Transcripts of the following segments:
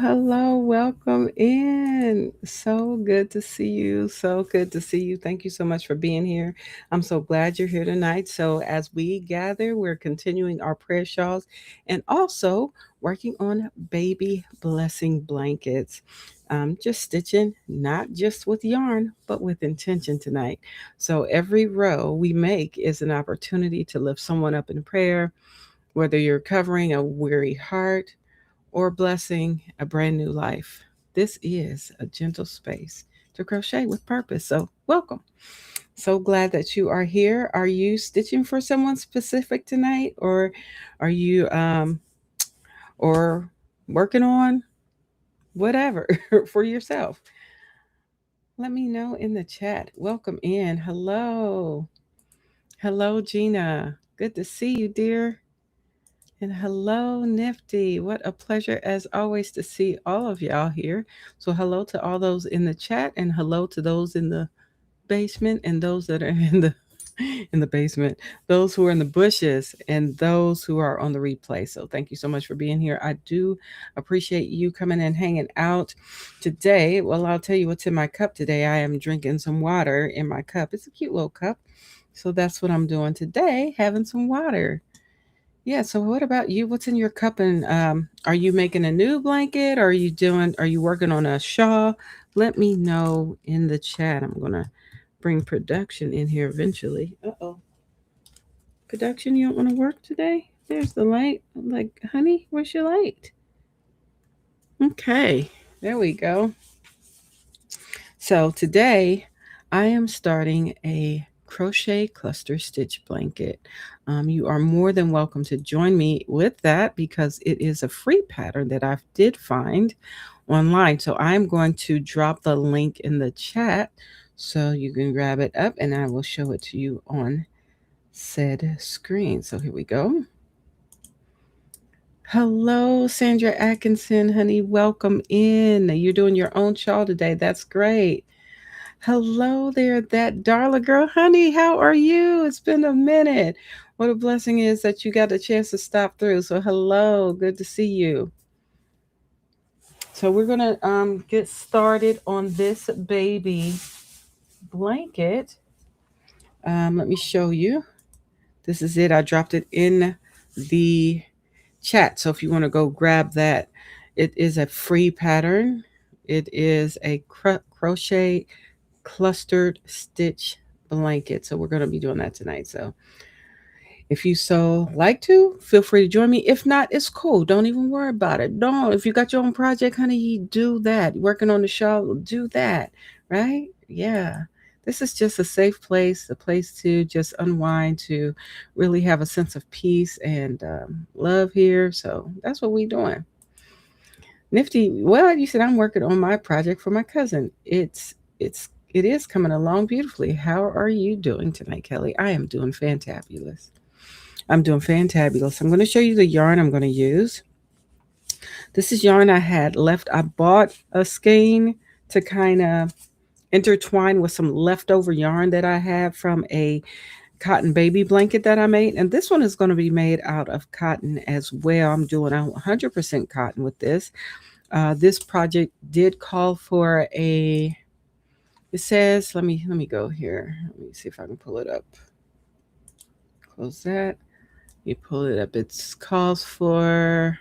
Hello, welcome in. So good to see you. So good to see you. Thank you so much for being here. I'm so glad you're here tonight. So, as we gather, we're continuing our prayer shawls and also working on baby blessing blankets. Just stitching, not just with yarn, but with intention tonight. So, every row we make is an opportunity to lift someone up in prayer, whether you're covering a weary heart or blessing a brand new life. This is a gentle space to crochet with purpose. So, welcome. So glad that you are here. Are you stitching for someone specific tonight, or are you or working on whatever for yourself? Let me know in the chat. Welcome in. Hello, Gina. Good to see you, dear. And hello, Nifty. What a pleasure, as always, to see all of y'all here. So, hello to all those in the chat, and hello to those in the basement, and those that are in the in the basement, those who are in the bushes, and those who are on the replay. So, thank you so much for being here. I do appreciate you coming and hanging out today. Well, I'll tell you what's in my cup today. I am drinking some water in my cup. It's a cute little cup. So that's what I'm doing today, having some water. Yeah, so what about you? What's in your cup? And are you making a new blanket? Are you working on a shawl? Let me know in the chat. I'm gonna bring production in here eventually. Uh-oh. Production, you don't want to work today? There's the light. Like, honey, where's your light? Okay, there we go. So today I am starting a crochet cluster stitch blanket. You are more than welcome to join me with that because it is a free pattern that I did find online. So I'm going to drop the link in the chat so you can grab it up and I will show it to you on said screen. So here we go. Hello, Sandra Atkinson, honey. Welcome in. You're doing your own shawl today. That's great. Hello there, that darling girl, honey. How are you? It's been a minute. What a blessing is that you got a chance to stop through. So, hello, good to see you. So, we're gonna get started on this baby blanket. Let me show you. This is it. I dropped it in the chat. So, if you want to go grab that, it is a free pattern. It is a crochet clustered stitch blanket. So we're going to be doing that tonight. So if you so like to, feel free to join me. If not, it's cool. Don't even worry about it. Don't. If you got your own project, honey, you do that. Working on the shawl, do that. Right? Yeah. This is just a safe place, a place to just unwind, to really have a sense of peace and love here. So that's what we're doing. Nifty. Well, you said I'm working on my project for my cousin. It is coming along beautifully. How are you doing tonight, Kelly? I am doing fantabulous. I'm doing fantabulous. I'm going to show you the yarn I'm going to use. This is yarn I had left. I bought a skein to kind of intertwine with some leftover yarn that I had from a cotton baby blanket that I made. And this one is going to be made out of cotton as well. I'm doing 100% cotton with this. This project did call for a, it says, let me go here. Let me see if I can pull it up. Close that. You pull it up. It calls for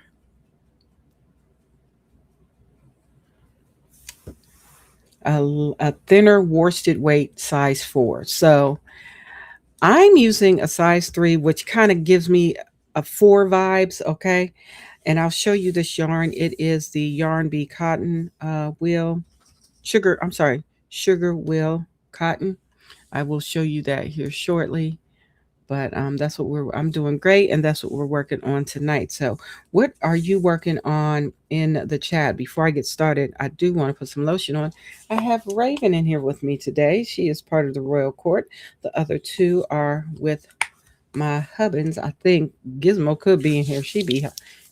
a thinner worsted weight size 4. So I'm using a size 3, which kind of gives me a 4 vibes. Okay. And I'll show you this yarn. It is the Yarn Bee Cotton Wheel Sugar. I'm sorry, Sugar Wheel Cotton. I will show you that here shortly. But that's what I'm doing great, and that's what we're working on tonight. So, what are you working on in the chat? Before I get started, I do want to put some lotion on. I have Raven in here with me today. She is part of the royal court. The other two are with my hubbins. I think Gizmo could be in here.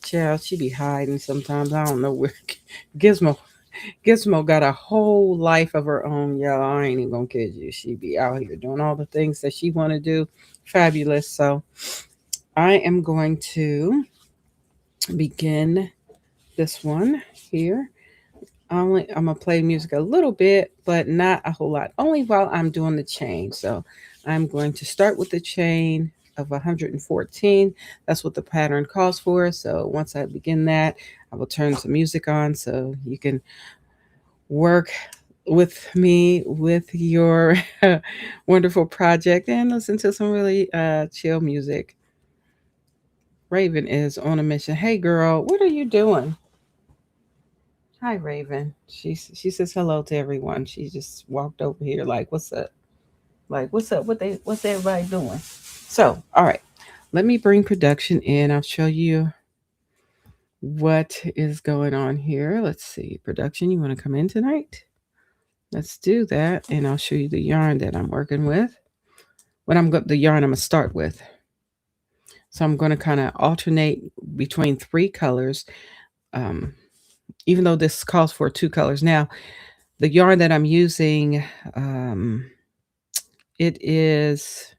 Child, she be hiding sometimes. I don't know where Gizmo. Gizmo got a whole life of her own, y'all. I ain't even gonna kid you. She be out here doing all the things that she want to do. Fabulous. So I am going to begin this one here. I'm gonna play music a little bit, but not a whole lot. Only while I'm doing the chain. So I'm going to start with the chain of 114. That's what the pattern calls for. So once I begin that, I will turn some music on so you can work with me with your wonderful project and listen to some really chill music. Raven is on a mission. Hey girl, what are you doing? Hi Raven. She says hello to everyone. She just walked over here like what's up? Like what's up? What's everybody doing? So, all right. Let me bring production in. I'll show you what is going on here. Let's see. Production, you want to come in tonight? Let's do that, and I'll show you the yarn that I'm working with. The yarn I'm gonna start with. So I'm gonna kind of alternate between 3 colors. Um, Even though this calls for 2 colors. Now, the yarn that I'm using, it is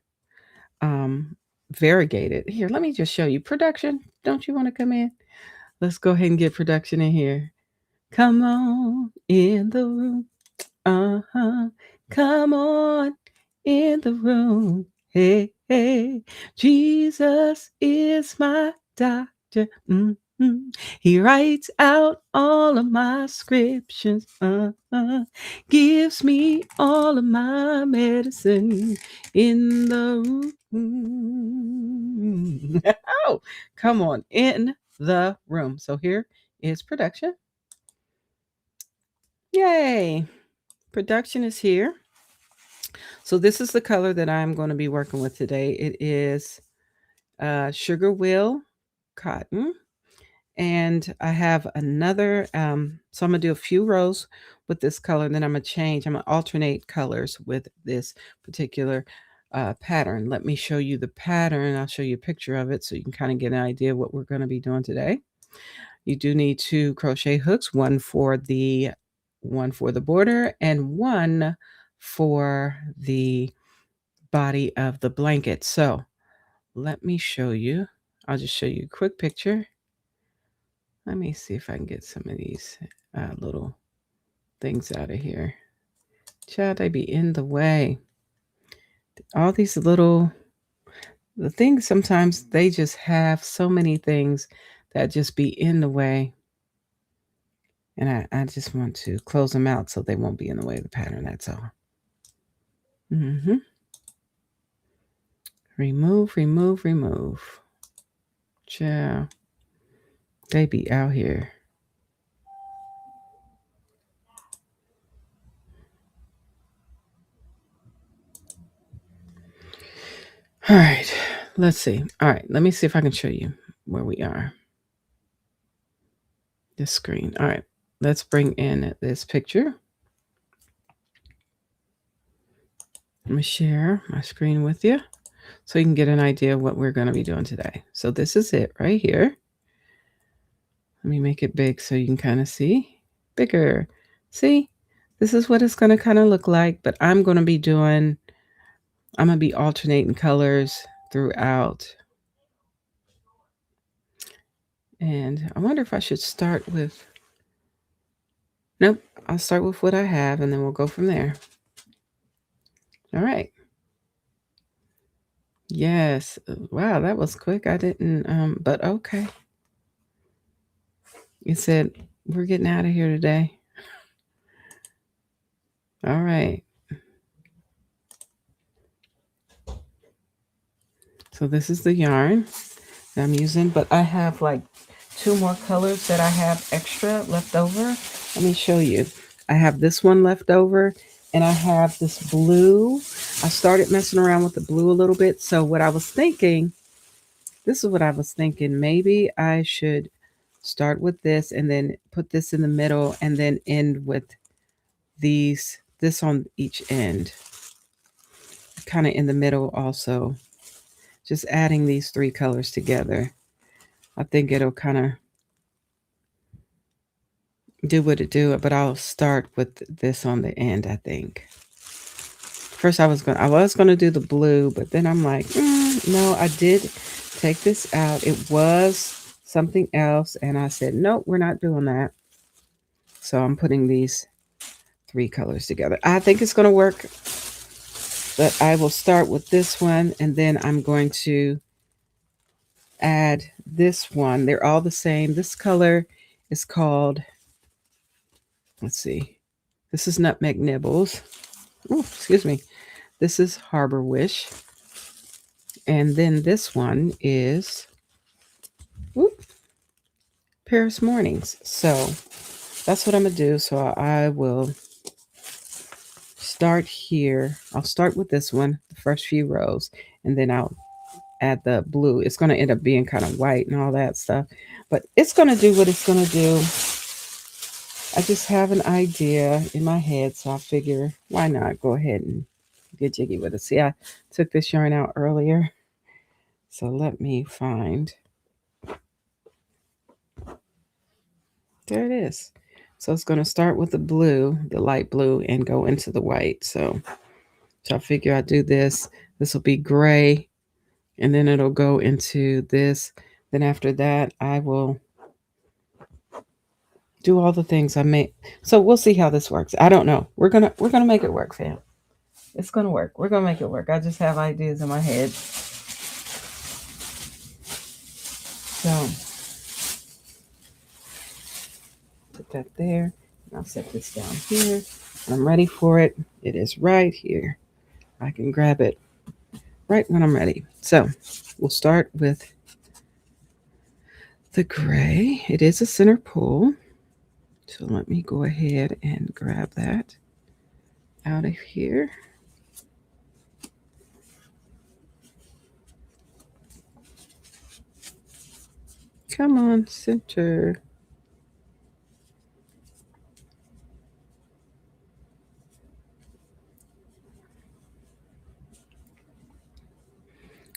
um, variegated. Here, let me just show you. Production, don't you want to come in? Let's go ahead and get production in here. Come on in the room. Uh-huh. Come on in the room. Hey, hey. Jesus is my doctor. He writes out all of my scriptures. Gives me all of my medicine in the room. Oh, come on in the room. So here is production. Yay. Production is here. So this is the color that I'm going to be working with today. It is Sugar Wheel Cotton. And I have another, so I'm going to do a few rows with this color. And then I'm going to alternate colors with this particular pattern. Let me show you the pattern. I'll show you a picture of it so you can kind of get an idea of what we're going to be doing today. You do need 2 crochet hooks, one for the border and one for the body of the blanket. So let me show you. I'll just show you a quick picture. Let me see if I can get some of these little things out of here. Child, they be in the way. All these the things, sometimes they just have so many things that just be in the way. And I just want to close them out so they won't be in the way of the pattern. That's all. Remove, remove, remove. Child, they be out here. All right, let's see. All right, let me see if I can show you where we are. This screen. All right, let's bring in this picture. Let me share my screen with you so you can get an idea of what we're going to be doing today. So this is it right here. Let me make it big so you can kind of see. Bigger. See? This is what it's going to kind of look like, but I'm going to be alternating colors throughout. And I wonder if I should start with, nope, I'll start with what I have and then we'll go from there. All right. Yes. Wow, that was quick. I didn't, but okay. It said, we're getting out of here today. All right. So this is the yarn that I'm using, but I have like two more colors that I have extra left over. Let me show you. I have this one left over and I have this blue. I started messing around with the blue a little bit. So what I was thinking, this is what I was thinking. Maybe I should start with this and then put this in the middle and then end with this on each end, kind of in the middle also. Just adding these three colors together. I think it'll kind of do what it do, but I'll start with this on the end, I think. First I was gonna do the blue, but then I'm like, no, I did take this out. It was something else, and I said, nope, we're not doing that. So I'm putting these three colors together. I think it's gonna work, but I will start with this one, and then I'm going to add this one. They're all the same. This color is called, let's see, this is Nutmeg Nibbles. Oh, excuse me. This is Harbor Wish. And then this one is Paris Mornings. So that's what I'm going to do. So I will start here. I'll start with this one, the first few rows, and then I'll add the blue. It's going to end up being kind of white and all that stuff. But it's going to do what it's going to do. I just have an idea in my head, so I figure why not go ahead and get jiggy with it. See, I took this yarn out earlier. So let me find. There it is. So it's going to start with the blue, the light blue, and go into the white. So I figure I do this. This will be gray, and then it'll go into this. Then after that, I will do all the things I made. So we'll see how this works. I don't know. We're gonna make it work, fam. It's gonna work. We're gonna make it work. I just have ideas in my head. So put that there. I'll set this down here. I'm ready for it. It is right here. I can grab it right when I'm ready. So we'll start with the gray. It is a center pull. So let me go ahead and grab that out of here. Come on, center.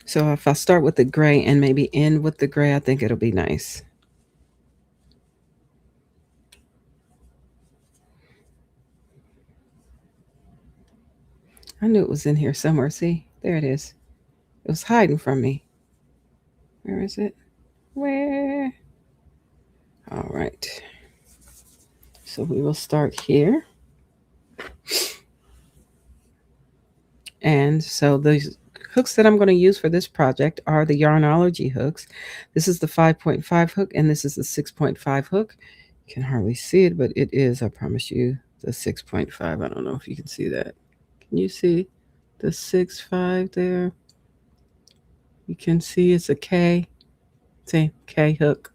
So if I start with the gray and maybe end with the gray, I think it'll be nice. I knew it was in here somewhere. See, there it is. It was hiding from me. Where is it? Where? All right. So we will start here. And so the hooks that I'm going to use for this project are the Yarnology hooks. This is the 5.5 hook, and this is the 6.5 hook. You can hardly see it, but it is, I promise you, the 6.5. I don't know if you can see that. Can you see the 6.5 there? You can see it's a K. See, K hook.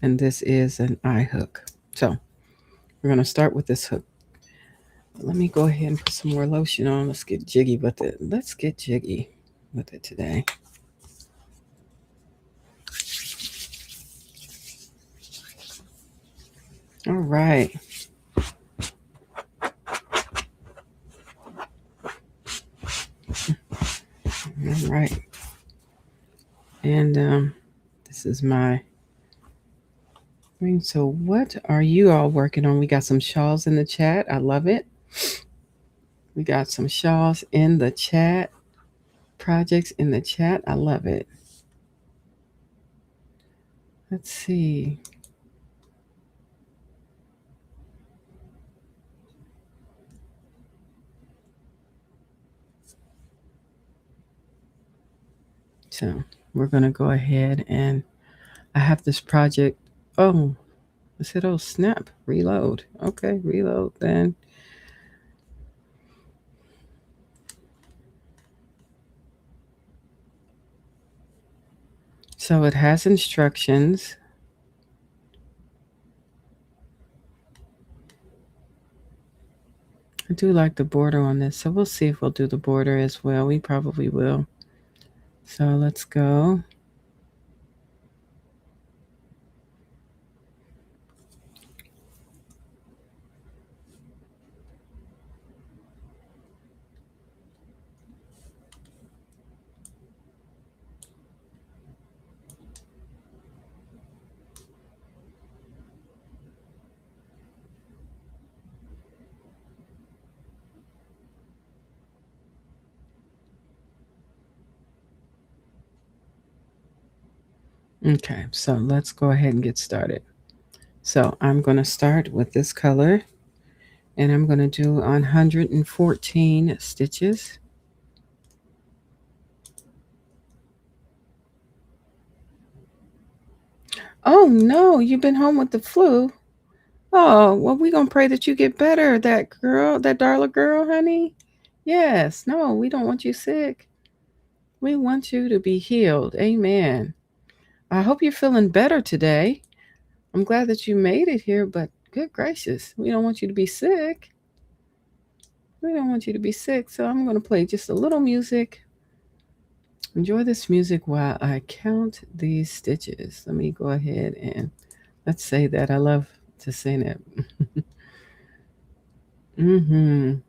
And this is an I hook. So we're going to start with this hook. Let me go ahead and put some more lotion on. Let's get jiggy with it. Let's get jiggy with it today. All right. All right. And this is my ring. So what are you all working on? We got some shawls in the chat. I love it. We got some shawls in the chat. Projects in the chat. I love it. Let's see. So we're going to go ahead and I have this project. Oh, I said, oh, snap, reload. Okay, reload then. So it has instructions. I do like the border on this, so we'll see if we'll do the border as well. We probably will. So let's go. Okay, so let's go ahead and get started. So I'm going to start with this color and I'm going to do 114 stitches. Oh no, you've been home with the flu. Oh, well, we're going to pray that you get better, that girl, that Darla girl, honey. Yes, no, we don't want you sick. We want you to be healed. Amen. I hope you're feeling better today. I'm glad that you made it here, but good gracious, we don't want you to be sick. We don't want you to be sick. So I'm going to play just a little music. Enjoy this music while I count these stitches. Let me go ahead and let's say that. I love to sing it. Mm-hmm.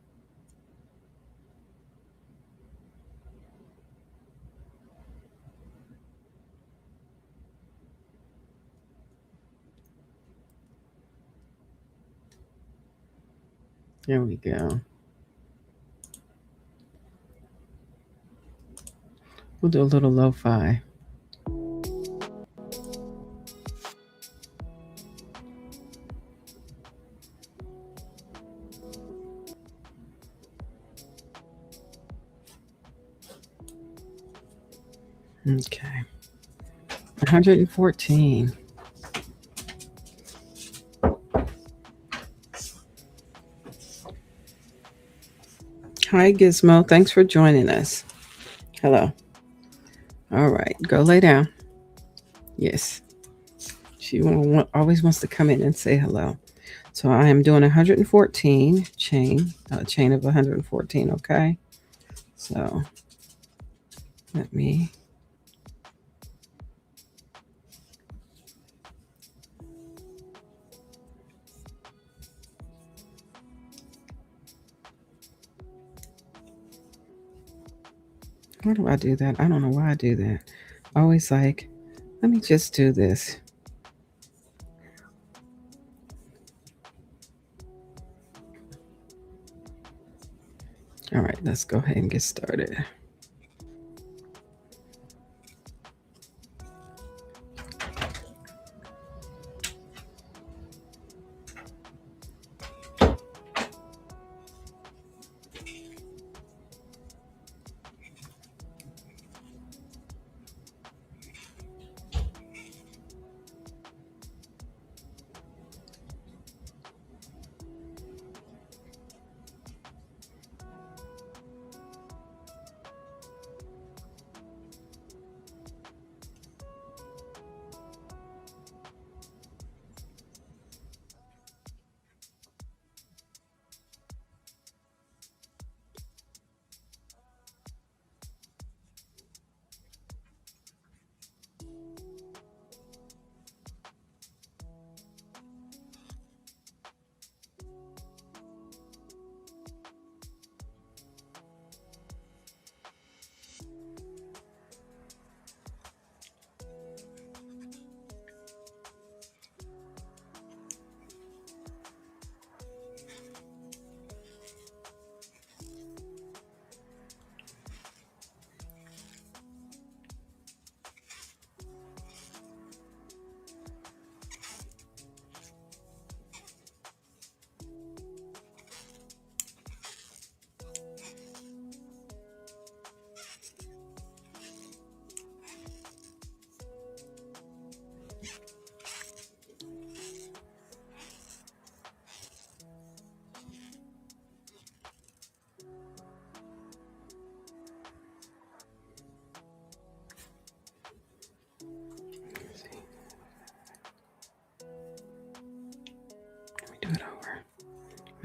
There we go. We'll do a little lo-fi. Okay. 114. Hi, Gizmo. Thanks for joining us. Hello. All right. Go lay down. Yes. She always wants to come in and say hello. So I am doing 114 chain, chain of 114. Okay. So let me. Why do I do that? I don't know why I do that. Always like, let me just do this. All right, let's go ahead and get started.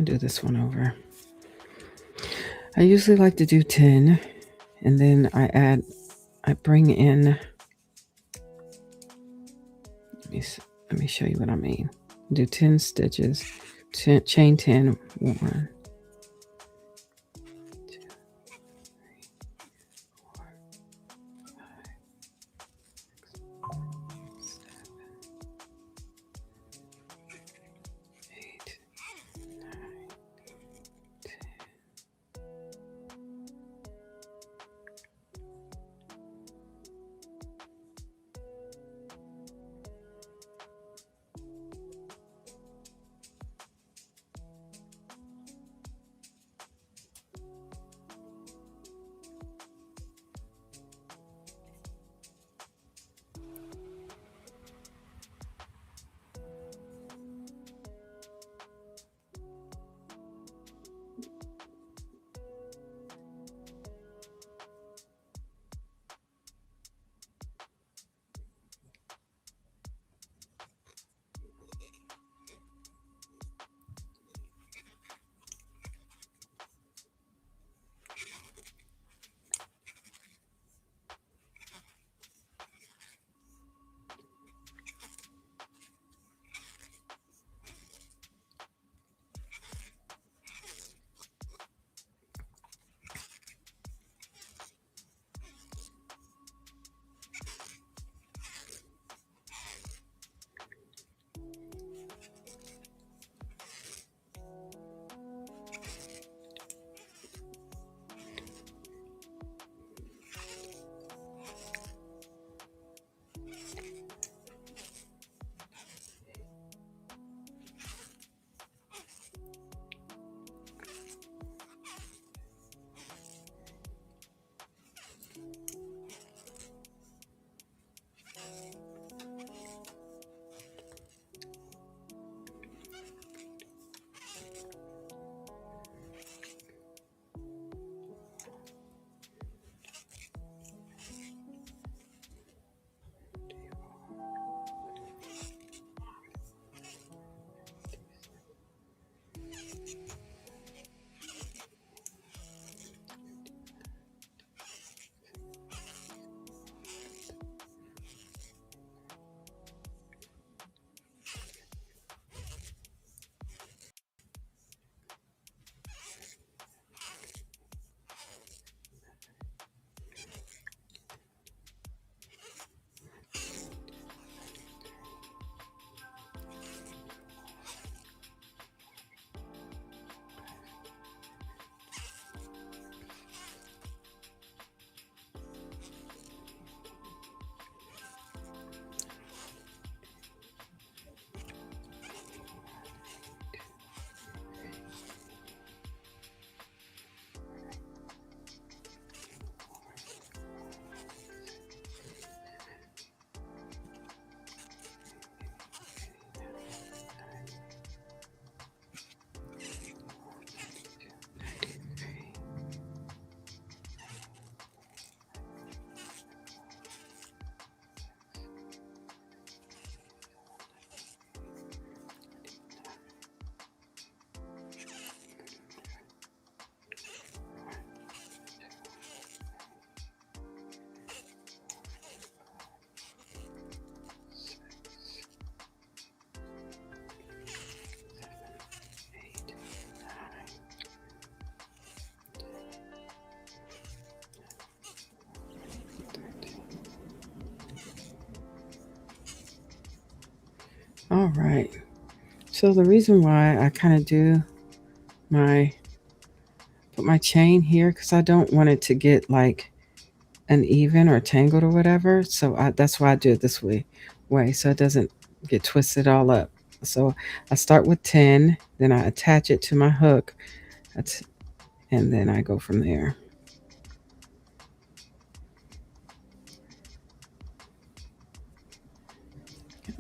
I'll do this one over. I usually like to do 10, and then I bring in, let me show you what I mean. Do 10 stitches, chain 10, 1, 2, 8, 9, 10. All right. So the reason why I kind of do my put my chain here, because I don't want it to get like uneven or tangled or whatever. So that's why I do it this way, so it doesn't get twisted all up. So I start with 10, then I attach it to my hook, and then I go from there.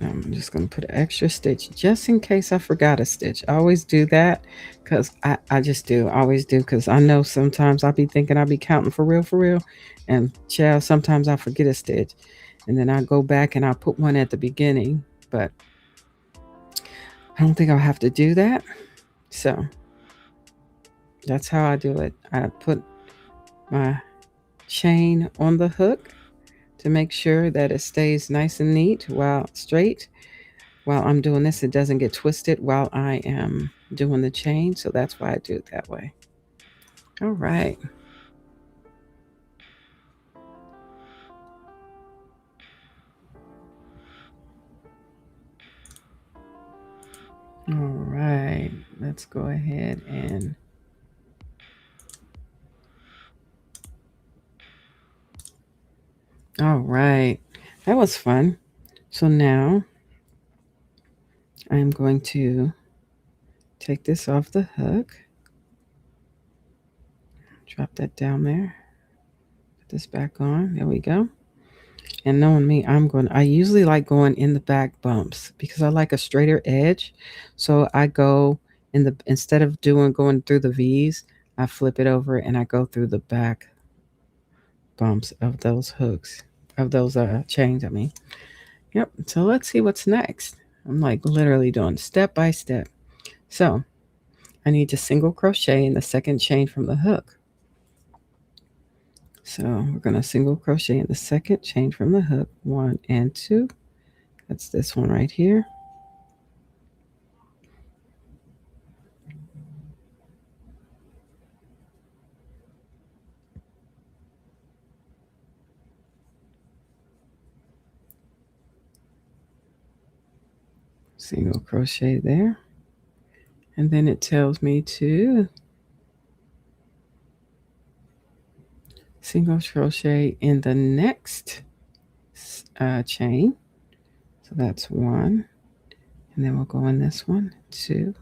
I'm just going to put an extra stitch just in case I forgot a stitch. I always do that because I just do. I always do, because I know sometimes I'll be thinking I'll be counting for real. And child, sometimes I forget a stitch. And then I go back and I put one at the beginning. But I don't think I'll have to do that. So That's how I do it. I put my chain on the hook to make sure that it stays nice and neat while straight. While I'm doing this, it doesn't get twisted while I am doing the chain. So that's why I do it that way. All right. All right. Let's go ahead and all right. That was fun. So now I'm going to take this off the hook. Drop that down there. Put this back on. There we go. And knowing me, I usually like going in the back bumps because I like a straighter edge. So I go instead of going through the V's, I flip it over and I go through the back bumps of those hooks, of those chains, I mean. Yep. So let's see what's next. I'm like literally doing step by step. So I need to single crochet in the second chain from the hook. So we're going to single crochet in the second chain from the hook, 1 and 2. That's this one right here. Single crochet there. And then it tells me to single crochet in the next chain. So that's 1. And then we'll go in this one, 2.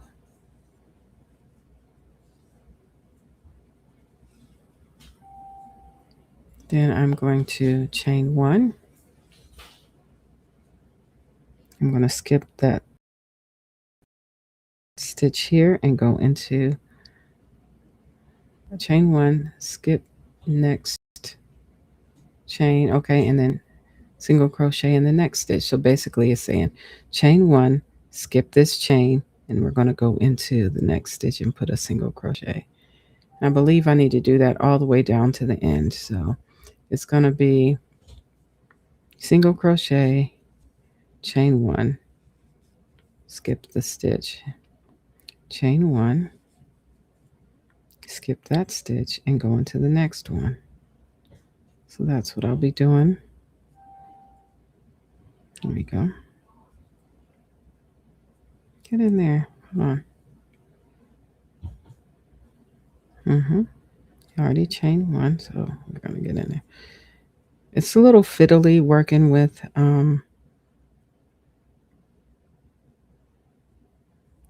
Then I'm going to chain 1. I'm going to skip that stitch here and go into chain 1, skip next chain, okay, and then single crochet in the next stitch. So basically it's saying chain 1, skip this chain, and we're going to go into the next stitch and put a single crochet. I believe I need to do that all the way down to the end. So it's going to be single crochet, chain 1, skip the stitch, chain 1, skip that stitch, and go into the next one. So that's what I'll be doing. There we go. Get in there. Come on. Already chain 1, so we're going to get in there. It's a little fiddly working with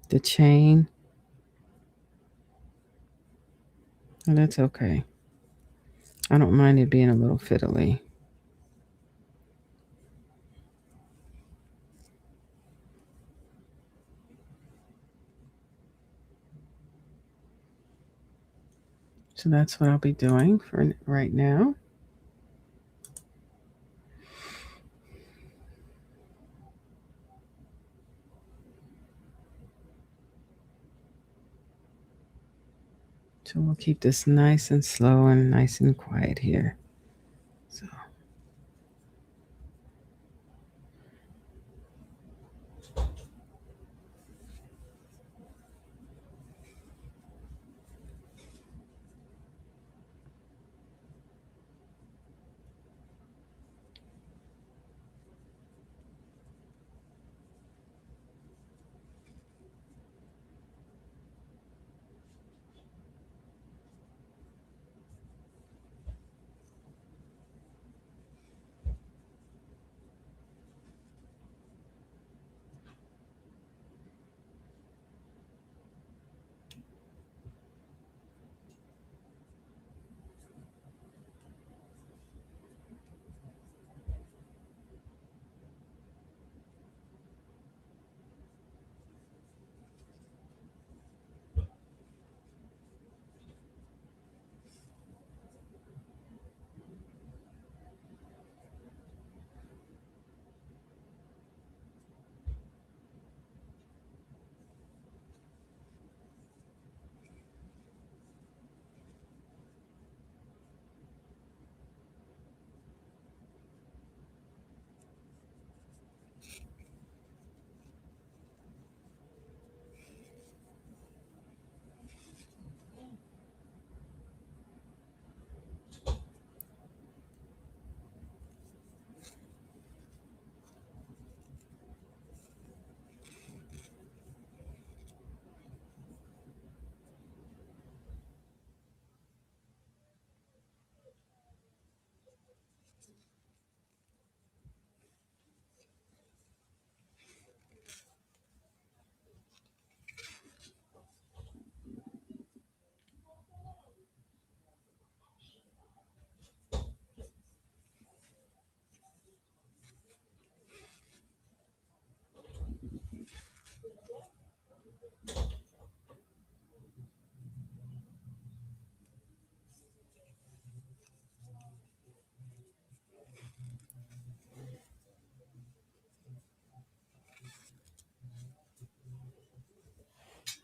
the chain, and that's okay. I don't mind it being a little fiddly. So that's what I'll be doing for right now. So we'll keep this nice and slow and nice and quiet here. So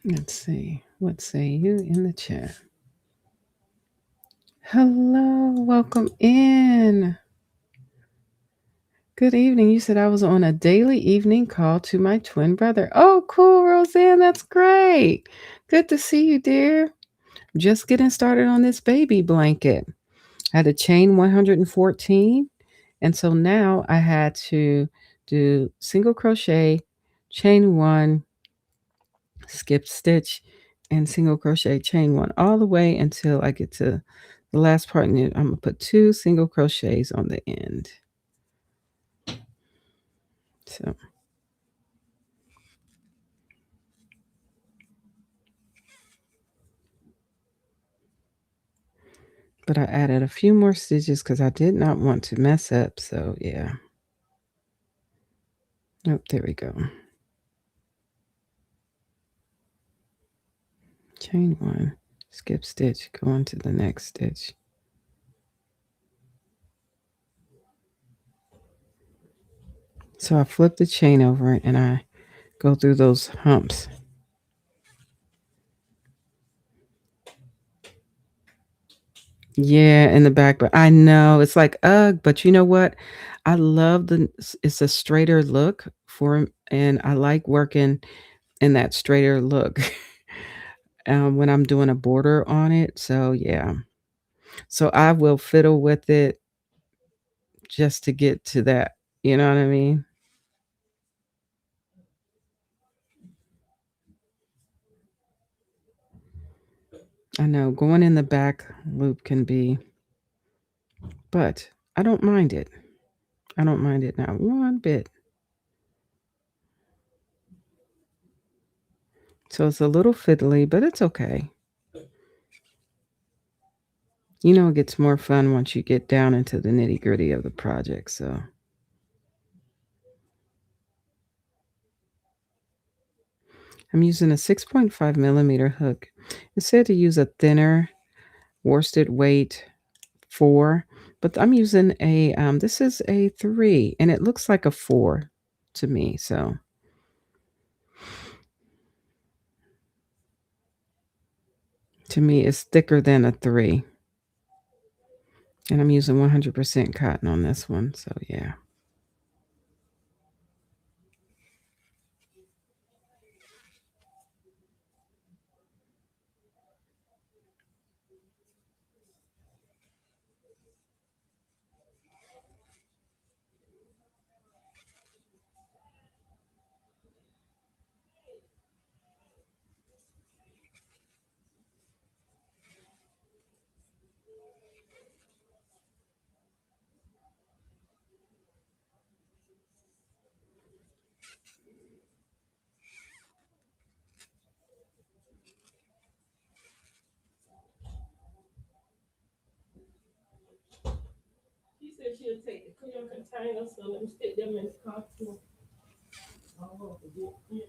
Let's see. What say you in the chat? Hello, welcome in. Good evening. You said I was on a daily evening call to my twin brother. Oh, cool, Roseanne. That's great. Good to see you, dear. Just getting started on this baby blanket. I had to chain 114. And so now I had to do single crochet, chain one, skip stitch, and single crochet, chain one, all the way until I get to the last part. And then I'm going to put 2 single crochets on the end. So, but I added a few more stitches because I did not want to mess up. So, yeah. Oh, there we go. Chain one, skip stitch, go on to the next stitch. So I flip the chain over and I go through those humps. Yeah, in the back, but I know it's like, ugh, but you know what? I love it's a straighter look for, and I like working in that straighter look when I'm doing a border on it. So yeah, so I will fiddle with it just to get to that. You know what I mean? I know going in the back loop can be, but I don't mind it. I don't mind it not one bit. So it's a little fiddly, but it's okay. You know, it gets more fun once you get down into the nitty gritty of the project. So I'm using a 6.5 millimeter hook. It said to use a thinner worsted weight 4, but I'm using this is a 3, and it looks like a 4 to me. So to me, it's thicker than a 3. And I'm using 100% cotton on this one. So yeah. She said she'll take the clear containers, so let me stick them in the cartoon. Oh, yeah.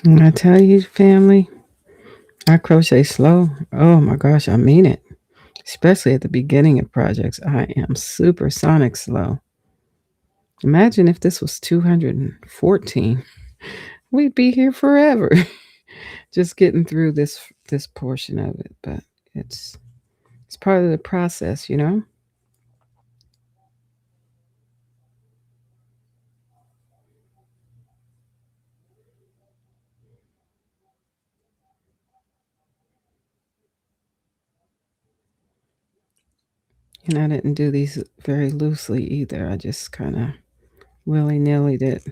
When I tell you, family, I crochet slow. Oh my gosh, I mean it. Especially at the beginning of projects, I am supersonic slow. Imagine if this was 214. We'd be here forever. Just getting through this portion of it, but it's part of the process, you know? And I didn't do these very loosely either. I just kind of willy-nilly it.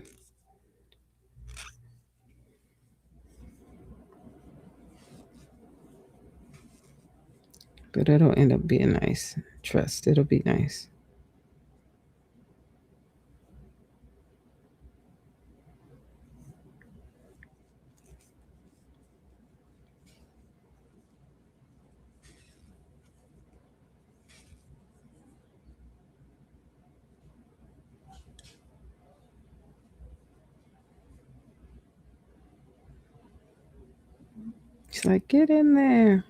But it'll end up being nice. Trust, it'll be nice. She's like, get in there.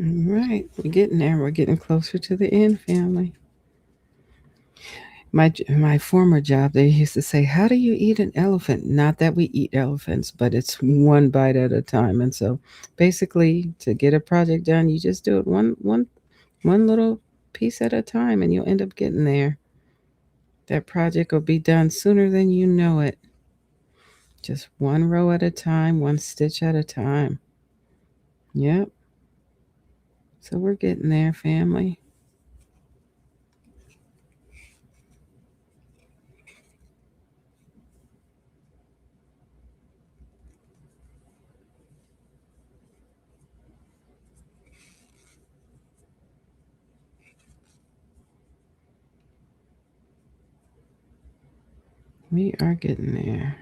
All right, we're getting there. We're getting closer to the end, family. My former job, they used to say, "How do you eat an elephant?" Not that we eat elephants, but it's one bite at a time. And so, basically, to get a project done, you just do it one little piece at a time, and you'll end up getting there. That project will be done sooner than you know it. Just one row at a time, one stitch at a time. Yep. So we're getting there, family. We are getting there.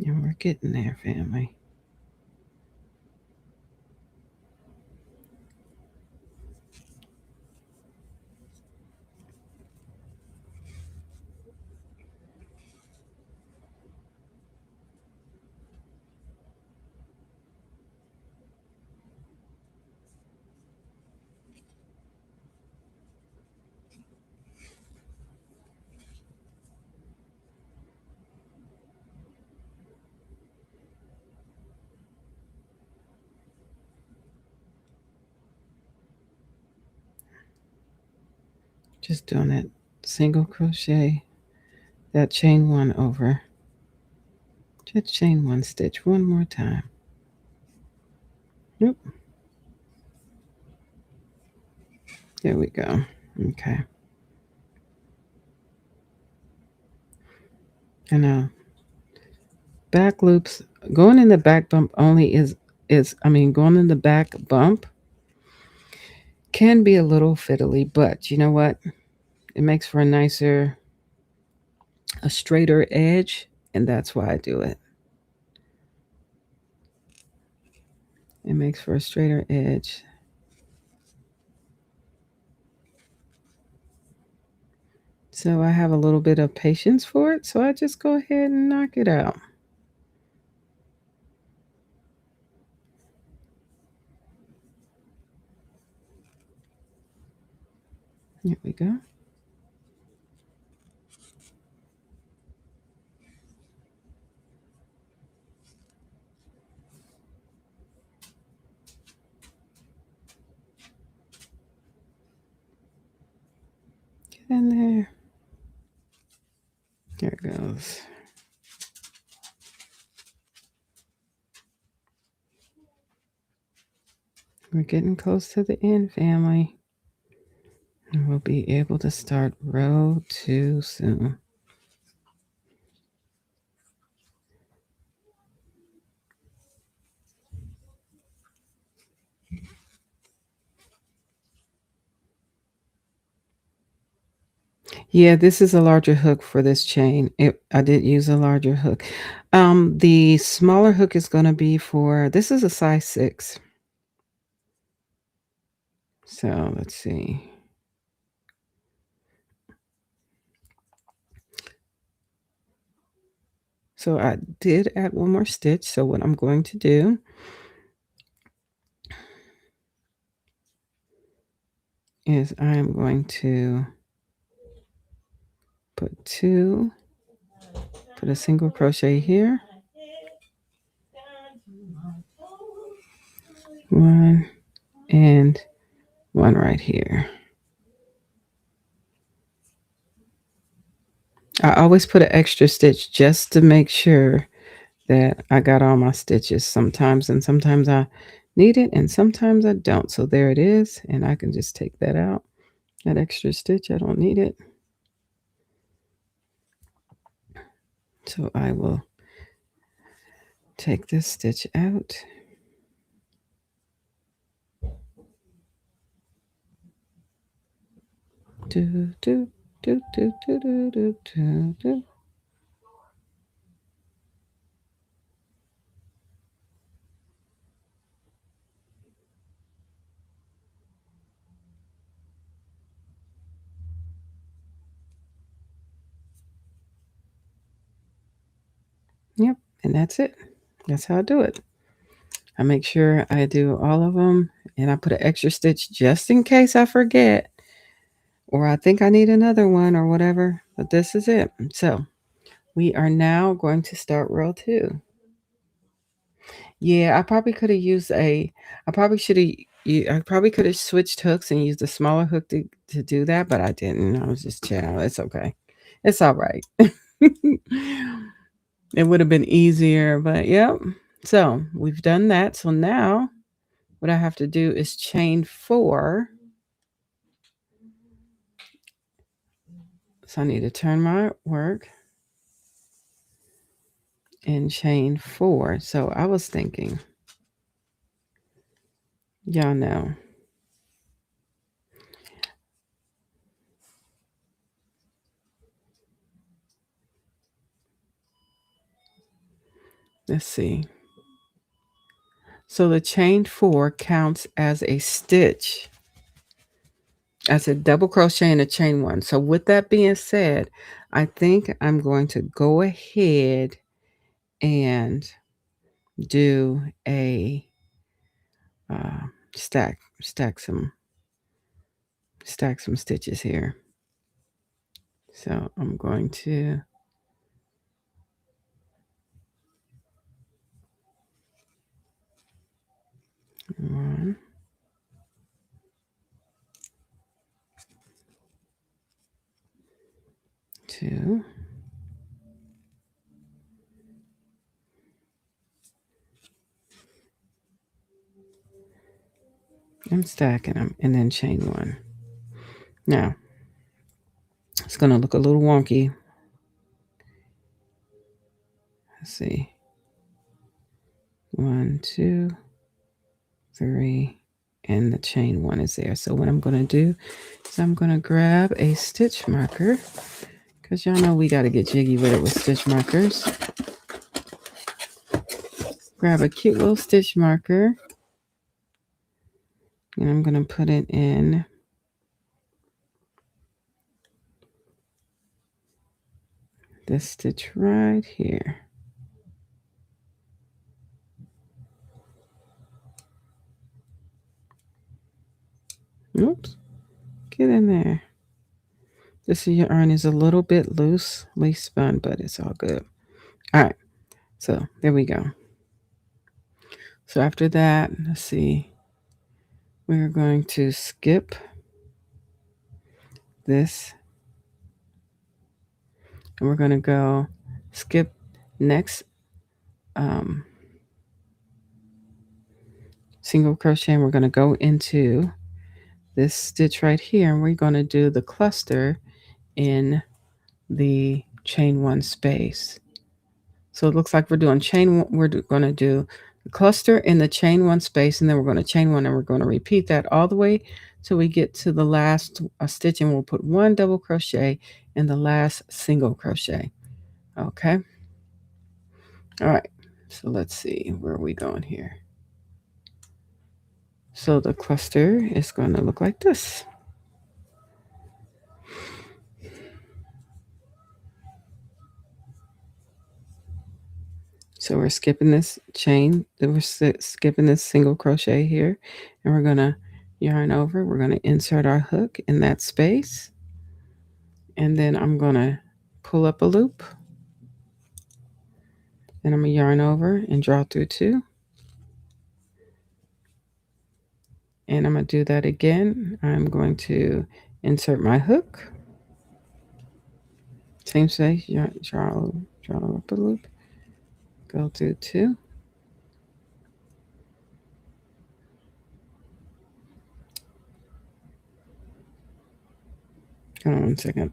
And we're getting there, family. Just doing that single crochet, that chain one over Just chain one stitch one more time. Nope. There we go. Okay. And back loops going in the back bump only is I mean going in the back bump can be a little fiddly, but you know what? It makes for a straighter edge, and that's why I do it. It makes for a straighter edge. So I have a little bit of patience for it, so I just go ahead and knock it out. Here we go. Get in there. There it goes. We're getting close to the end, family. And we'll be able to start row 2 soon. Yeah, this is a larger hook for this chain. I did use a larger hook. The smaller hook is going to be for, this is a size 6. So let's see. So I did add one more stitch. So what I'm going to do is I am going to put a single crochet here. One and one right here. I always put an extra stitch just to make sure that I got all my stitches sometimes, and sometimes I need it and sometimes I don't. So there it is, and I can just take that out. That extra stitch, I don't need it. So I will take this stitch out. Do, do, do, do, do, do, do, do, do. Yep, and that's it. That's how I do it. I make sure I do all of them, and I put an extra stitch just in case I forget or I think I need another one or whatever. But this is it. So we are now going to start row 2. Yeah, I probably could have used I probably should have I probably could have switched hooks and used a smaller hook to do that, but I didn't. I was just chill. It's okay. It's all right. It would have been easier, but yep. So we've done that. So now what I have to do is chain 4. So I need to turn my work and chain 4. So I was thinking, y'all know. Let's see. So the chain 4 counts as a stitch, as a double crochet and a chain 1. So with that being said, I think I'm going to go ahead and do a stack some stitches here. So I'm going to one, 2, I'm stacking them and then chain one. Now, it's going to look a little wonky. Let's see. 1, 2, 3, and the chain one is there. So what I'm going to do is I'm going to grab a stitch marker, because y'all know we got to get jiggy with it with stitch markers. Grab a cute little stitch marker, and I'm going to put it in this stitch right here. Oops, get in there. This yarn is a little bit loosely spun, but it's all good. All right, so there we go. So after that, let's see, we're going to skip this, and we're going to go skip next single crochet, and we're going to go into this stitch right here, and we're going to do the cluster in the chain one space. So it looks like we're doing chain one. We're going to do the cluster in the chain one space, and then we're going to chain one, and we're going to repeat that all the way till we get to the last stitch, and we'll put one double crochet in the last single crochet. Okay. All right. So let's see, where are we going here? So the cluster is going to look like this. So we're skipping this chain, we're skipping this single crochet here, and we're going to yarn over. We're going to insert our hook in that space, and then I'm going to pull up a loop, and I'm going to yarn over and draw through 2, and I'm going to do that again. I'm going to insert my hook, same space, draw up a loop, go through 2. Hold on 1 second.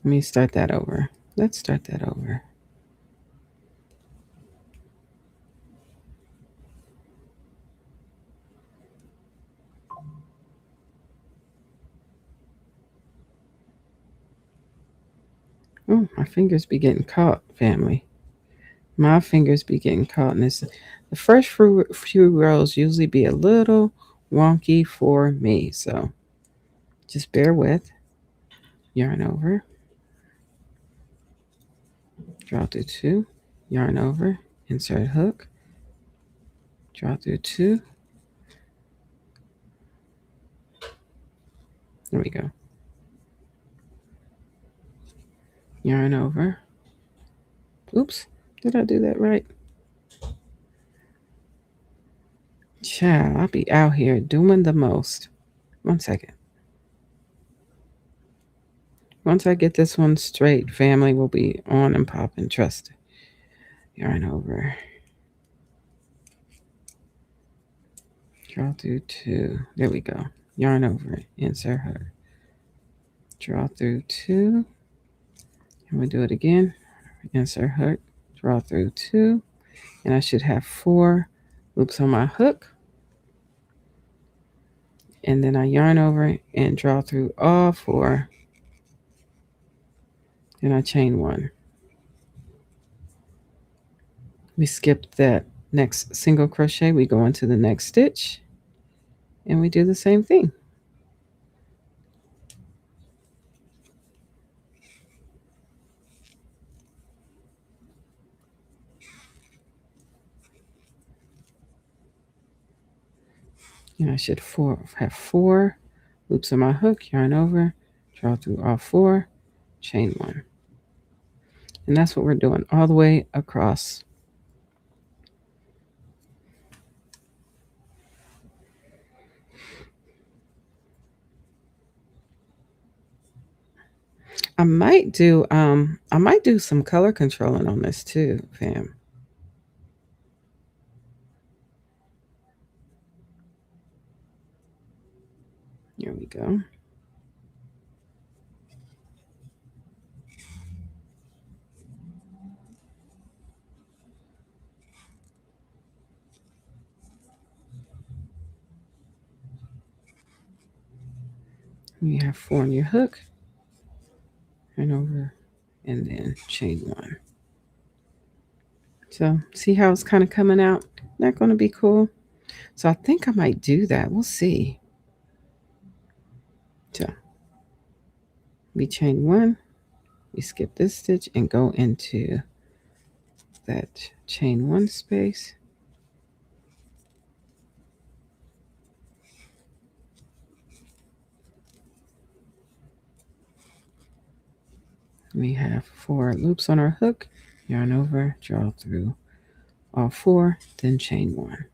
Let me start that over. Let's start that over. Oh, my fingers be getting caught, family. My fingers be getting caught in this. The first few rows usually be a little wonky for me, so just bear with. Yarn over, draw through 2, yarn over, insert hook, draw through 2. There we go. Yarn over. Oops, did I do that right? Child, I'll be out here doing the most. 1 second. Once I get this one straight, family will be on and popping, trust. Yarn over. Draw through 2. There we go. Yarn over, insert hook. Draw through 2. And we do it again. Insert hook, draw through 2. And I should have 4 loops on my hook. And then I yarn over and draw through all 4. And I chain 1. We skip that next single crochet. We go into the next stitch. And we do the same thing. And I should have 4 loops on my hook, yarn over, draw through all 4, chain 1. And that's what we're doing all the way across. I might do some color controlling on this too, fam. Here we go. You have 4 on your hook and over, and then chain 1. So see how it's kind of coming out? Not going to be cool. So I think I might do that. We'll see. So we chain 1, we skip this stitch and go into that chain 1 space. We have 4 loops on our hook, yarn over, draw through all 4, then chain 1.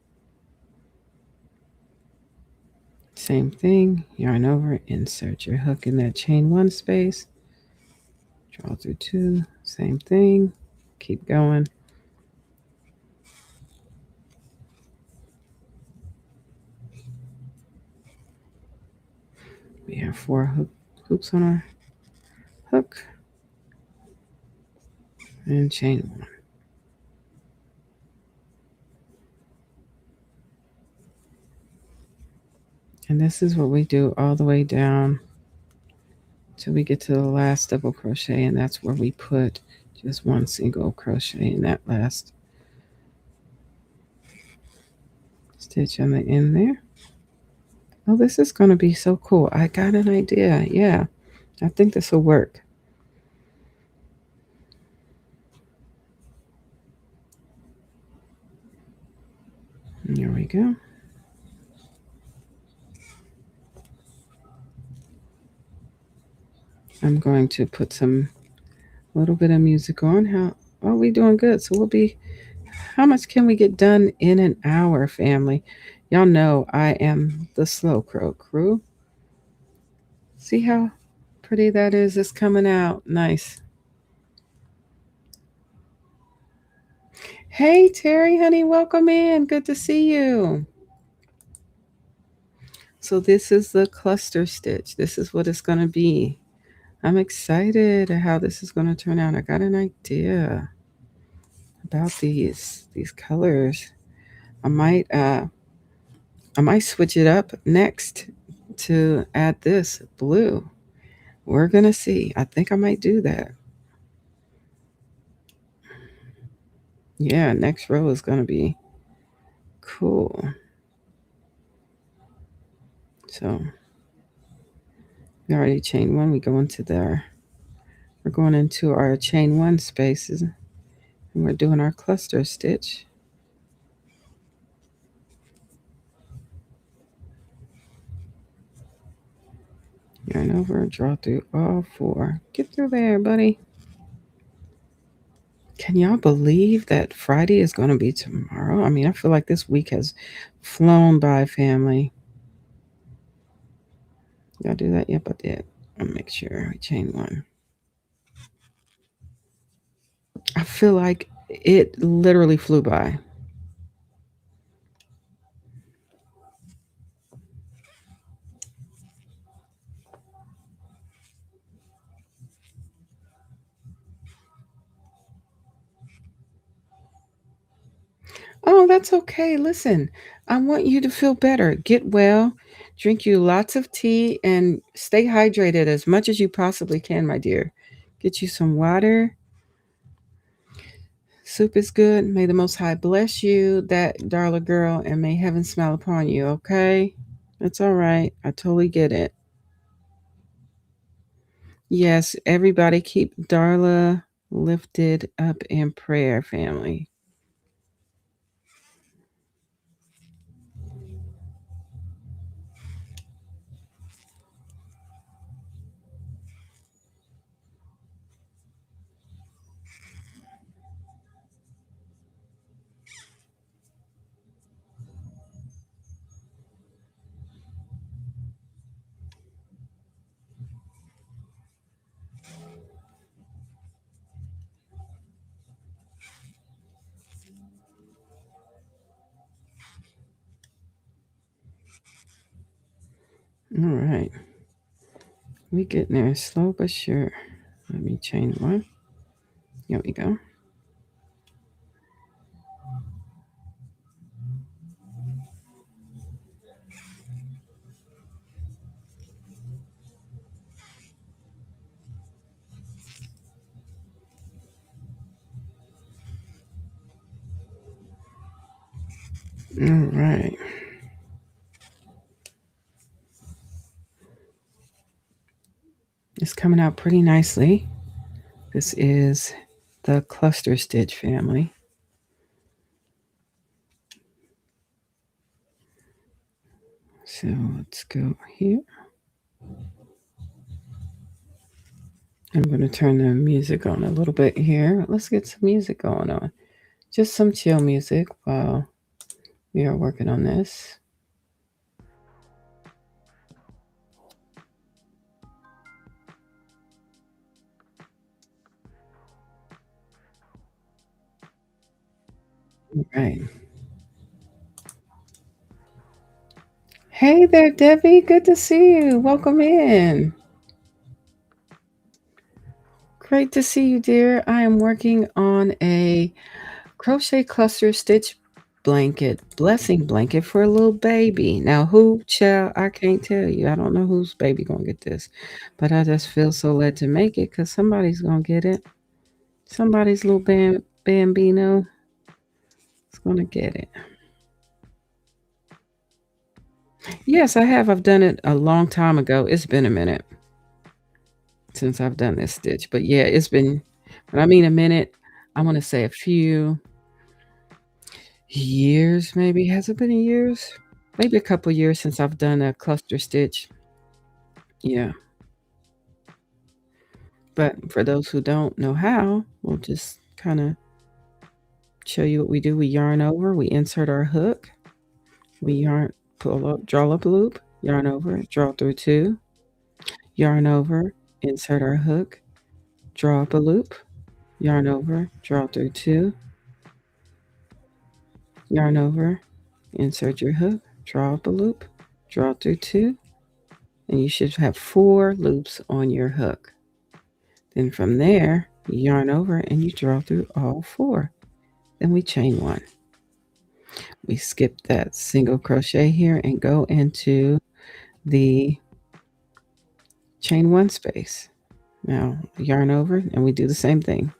Same thing, yarn over, insert your hook in that chain 1 space, draw through 2, same thing, keep going. We have 4 hoops on our hook and chain 1. And this is what we do all the way down till we get to the last double crochet, and that's where we put just 1 single crochet in that last stitch on the end there. Oh, this is going to be so cool. I got an idea. Yeah, I think this will work. There we go. I'm going to put some little bit of music on. How are we doing? Good. So we'll be, how much can we get done in an hour, family? Y'all know I am the Slow Crow crew. See how pretty that is? It's coming out. Nice. Hey, Terry, honey, welcome in. Good to see you. So this is the cluster stitch. This is what it's going to be. I'm excited at how this is going to turn out. I got an idea about these colors. I might switch it up next to add this blue. We're going to see. I think I might do that. Yeah, next row is going to be cool. So we already chain 1. We go into there. We're going into our chain 1 spaces, and we're doing our cluster stitch. Yarn over, draw through all 4. Get through there, buddy. Can y'all believe that Friday is going to be tomorrow? I mean, I feel like this week has flown by, family. Y'all do that? Yep, I did. I'll make sure we chain 1. I feel like it literally flew by. Oh, that's okay. Listen, I want you to feel better. Get well, drink you lots of tea, and stay hydrated as much as you possibly can, my dear. Get you some water. Soup is good. May the Most High bless you, that darling girl, and may heaven smile upon you, okay? It's all right. I totally get it. Yes, everybody keep Darla lifted up in prayer, family. All right. We getting there slow but sure. Let me change one. There we go. All right. It's coming out pretty nicely. This is the cluster stitch family. So let's go here. I'm going to turn the music on a little bit here. Let's get some music going on. Just some chill music while we are working on this. All right. Hey there, Debbie. Good to see you. Welcome in. Great to see you, dear. I am working on a crochet cluster stitch blanket, blessing blanket for a little baby. Now, who, child, I can't tell you. I don't know whose baby gonna get this, but I just feel so led to make it because somebody's gonna get it. Somebody's little bambino is gonna get it. Yes, I have. I've done it a long time ago. It's been a minute since I've done this stitch, but yeah, it's been. When I mean a minute, I want to say a few years, maybe. Has it been years? Maybe a couple years since I've done a cluster stitch. Yeah. But for those who don't know how, we'll just kind of show you what we do. We yarn over, we insert our hook, we yarn, pull up, draw up a loop, yarn over, draw through two, yarn over, insert our hook, draw up a loop, yarn over, draw through two, yarn over, insert your hook, draw up a loop, draw through two, and you should have 4 loops on your hook. Then from there, you yarn over and you draw through all 4. Then we chain 1. We skip that single crochet here and go into the chain 1 space. Now yarn over and we do the same thing.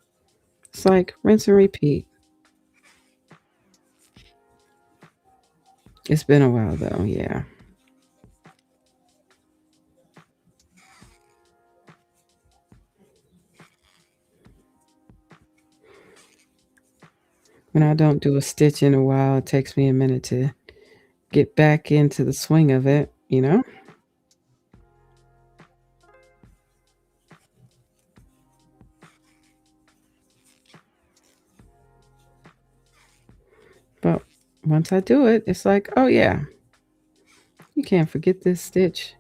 It's like rinse and repeat. It's been a while though, yeah. When I don't do a stitch in a while, it takes me a minute to get back into the swing of it, you know? But once I do it, it's like, oh yeah, you can't forget this stitch.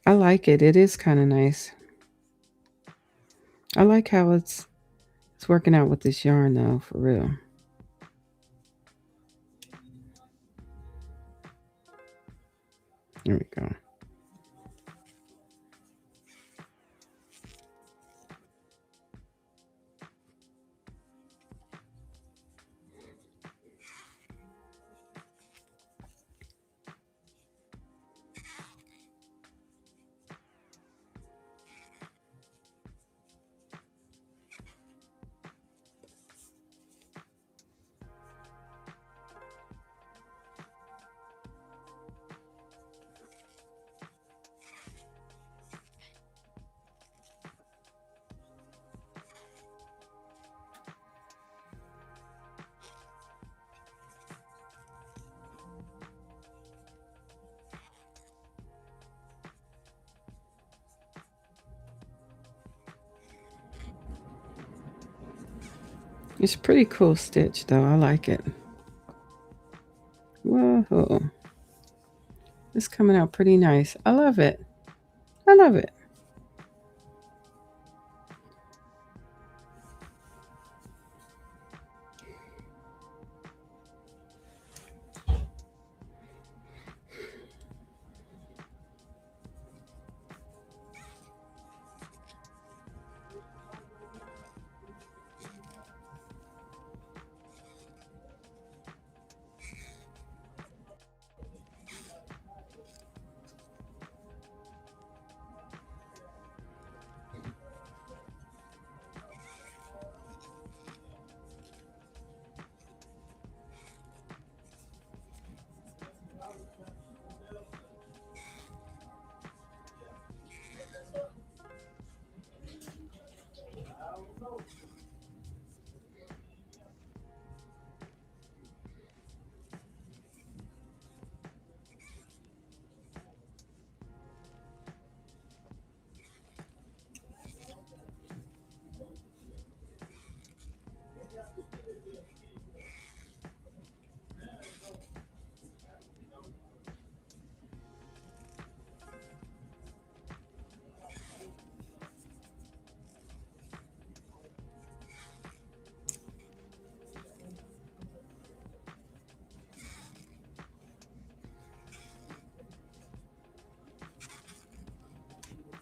I like it. It is kind of nice. I like how it's working out with this yarn though, for real. There we go. It's a pretty cool stitch though. I like it. Whoa. It's coming out pretty nice. I love it. I love it.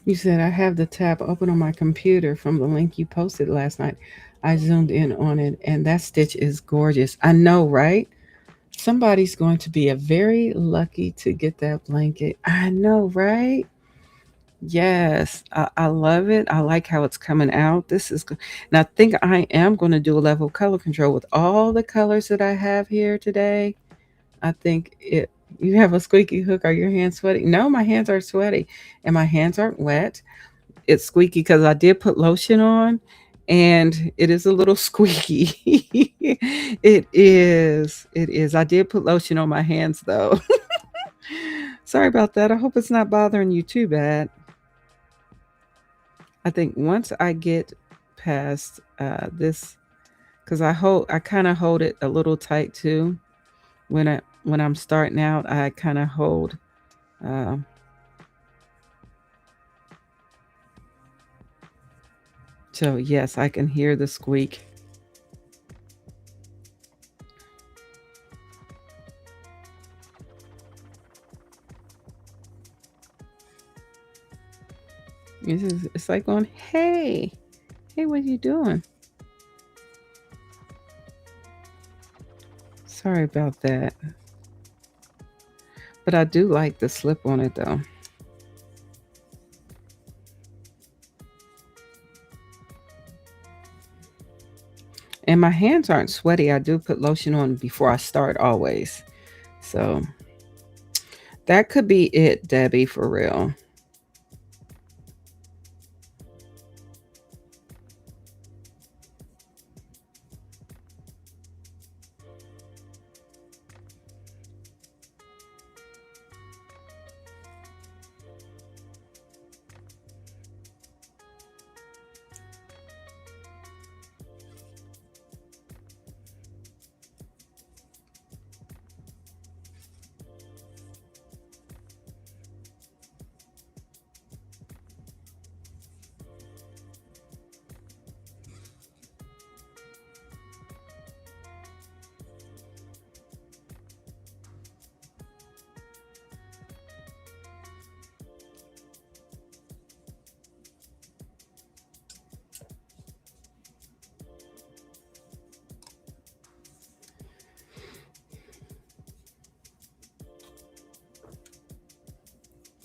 You said I have the tab open on my computer from the link you posted last night. I zoomed in on it, and that stitch is gorgeous. I know, right? Somebody's going to be a very lucky to get that blanket. I know, right? Yes, I love it. I like how it's coming out. This is good. And I think I am going to do a level color control with all the colors that I have here today. I think it. You have a squeaky hook. Are your hands sweaty? No, my hands are sweaty, and my hands aren't wet. It's squeaky because I did put lotion on, and it is a little squeaky. It is. It is. I did put lotion on my hands though. Sorry about that. I hope it's not bothering you too bad. I think once I get past this, because I kind of hold it a little tight too. When I'm starting out, I kind of hold. Um, so yes, I can hear the squeak. It's like going, hey, hey, what are you doing? Sorry about that, but I do like the slip on it though. And my hands aren't sweaty. I do put lotion on before I start always. So that could be it, Debbie, for real.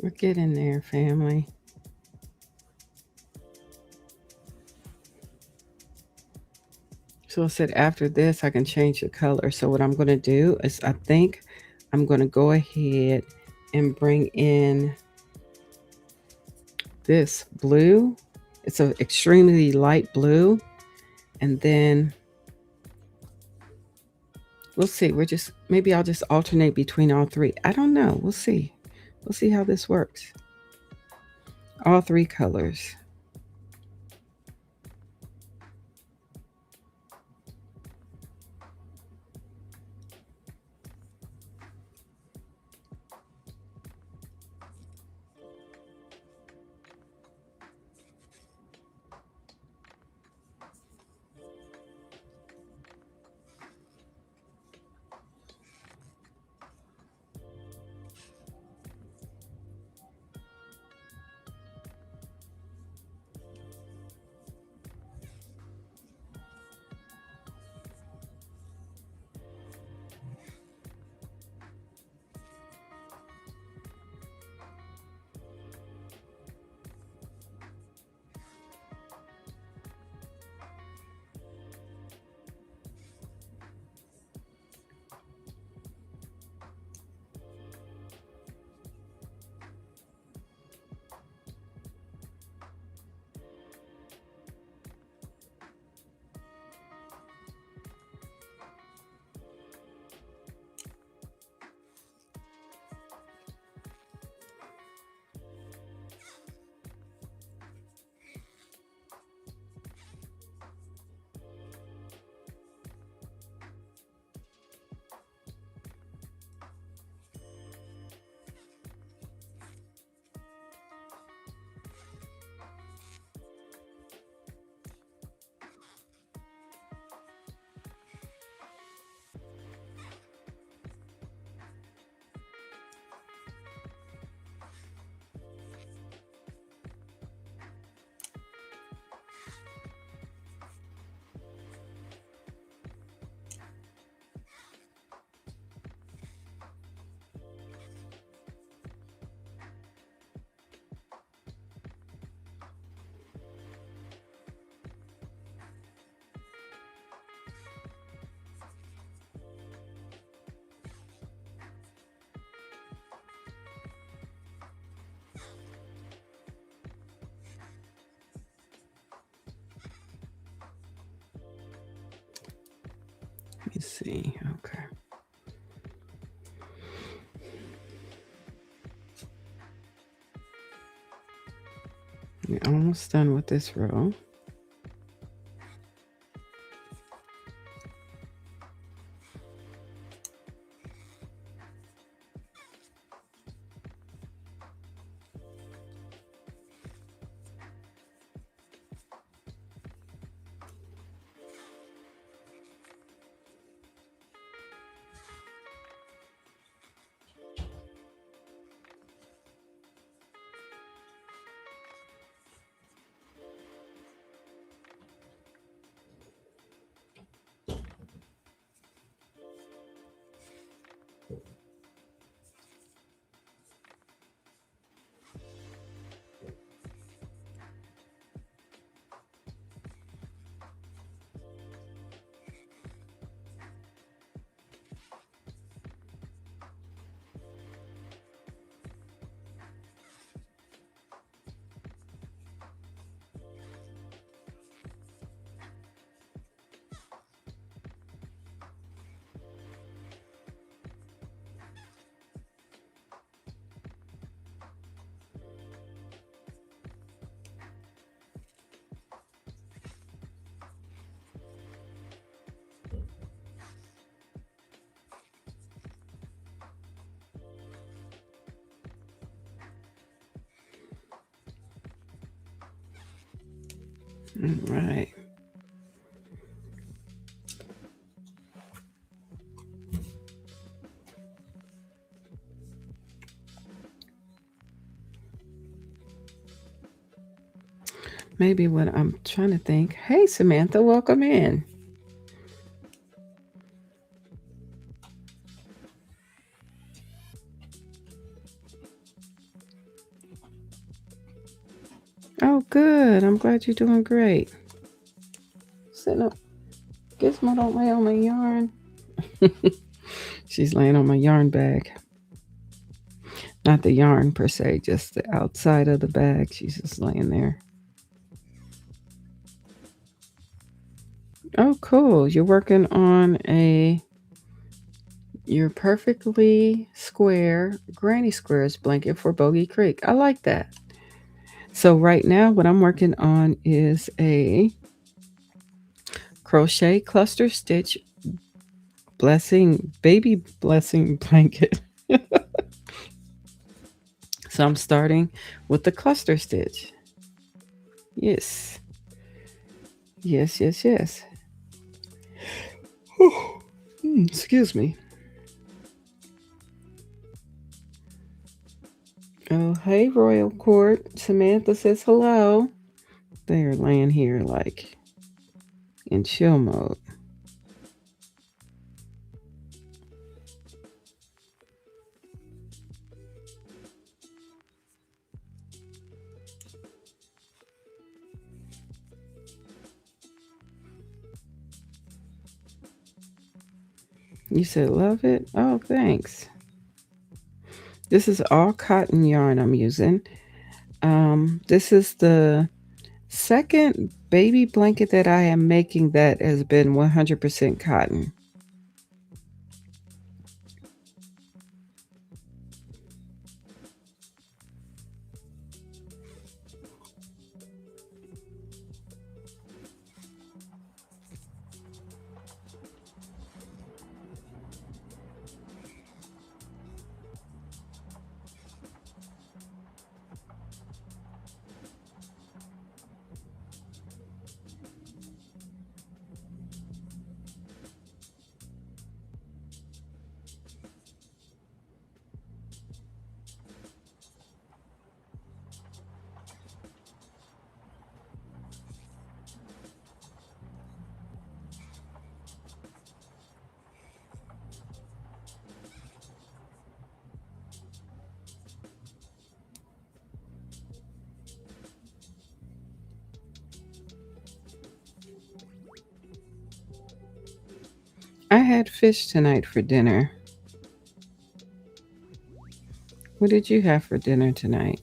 We're getting there, family. So I said after this, I can change the color. So what I'm going to do is I think I'm going to go ahead and bring in this blue. It's an extremely light blue. And then we'll see. Maybe I'll just alternate between all three. I don't know. We'll see. We'll see how this works. All three colors. see. Okay. We're almost done with this row. All right. Maybe what I'm trying to think. Hey, Samantha, welcome in. Oh, good. I'm glad you're doing great. Sitting up. Gizmo don't lay on my yarn. She's laying on my yarn bag. Not the yarn per se, just the outside of the bag. She's just laying there. Oh, cool. You're working on your perfectly square Granny Squares blanket for Bogey Creek. I like that. So right now what I'm working on is a crochet cluster stitch baby blessing blanket. So I'm starting with the cluster stitch. Yes. Yes, yes, yes. Excuse me. Oh, hey, Royal Court. Samantha says hello. They are laying here like in chill mode. You said love it? Oh, thanks. This is all cotton yarn I'm using. This is the second baby blanket that I am making that has been 100% cotton. I had fish tonight for dinner. What did you have for dinner tonight?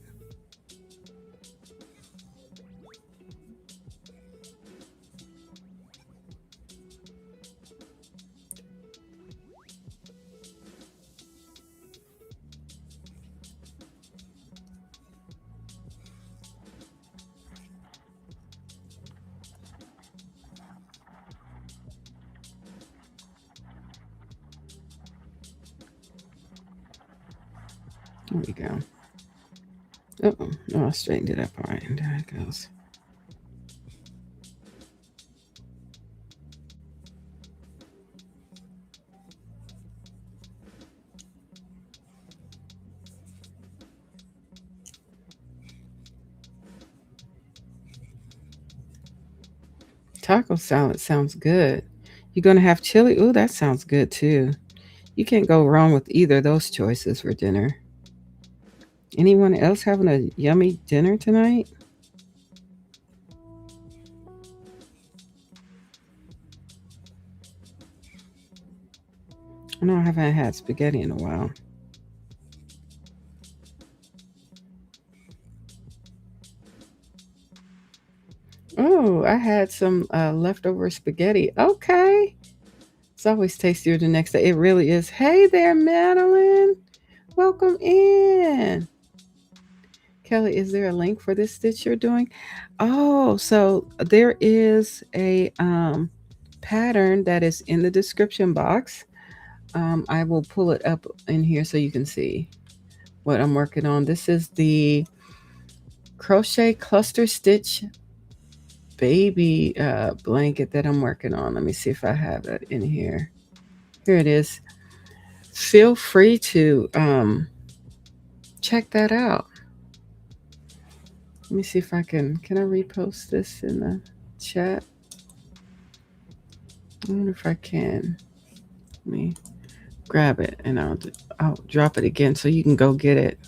There we go. Uh-oh. No, I straightened it up. All right, and there it goes. Taco salad sounds good. You're gonna have chili. Ooh, that sounds good too. You can't go wrong with either of those choices for dinner. Anyone else having a yummy dinner tonight? No, I haven't had spaghetti in a while. Oh, I had some leftover spaghetti. Okay. It's always tastier the next day. It really is. Hey there, Madeline. Welcome in. Kelly, is there a link for this stitch you're doing? Oh, so there is a pattern that is in the description box. I will pull it up in here so you can see what I'm working on. This is the crochet cluster stitch baby blanket that I'm working on. Let me see if I have it in here. Here it is. Feel free to check that out. Let me see if I can I repost this in the chat? I wonder if I can. Let me grab it and I'll drop it again so you can go get it.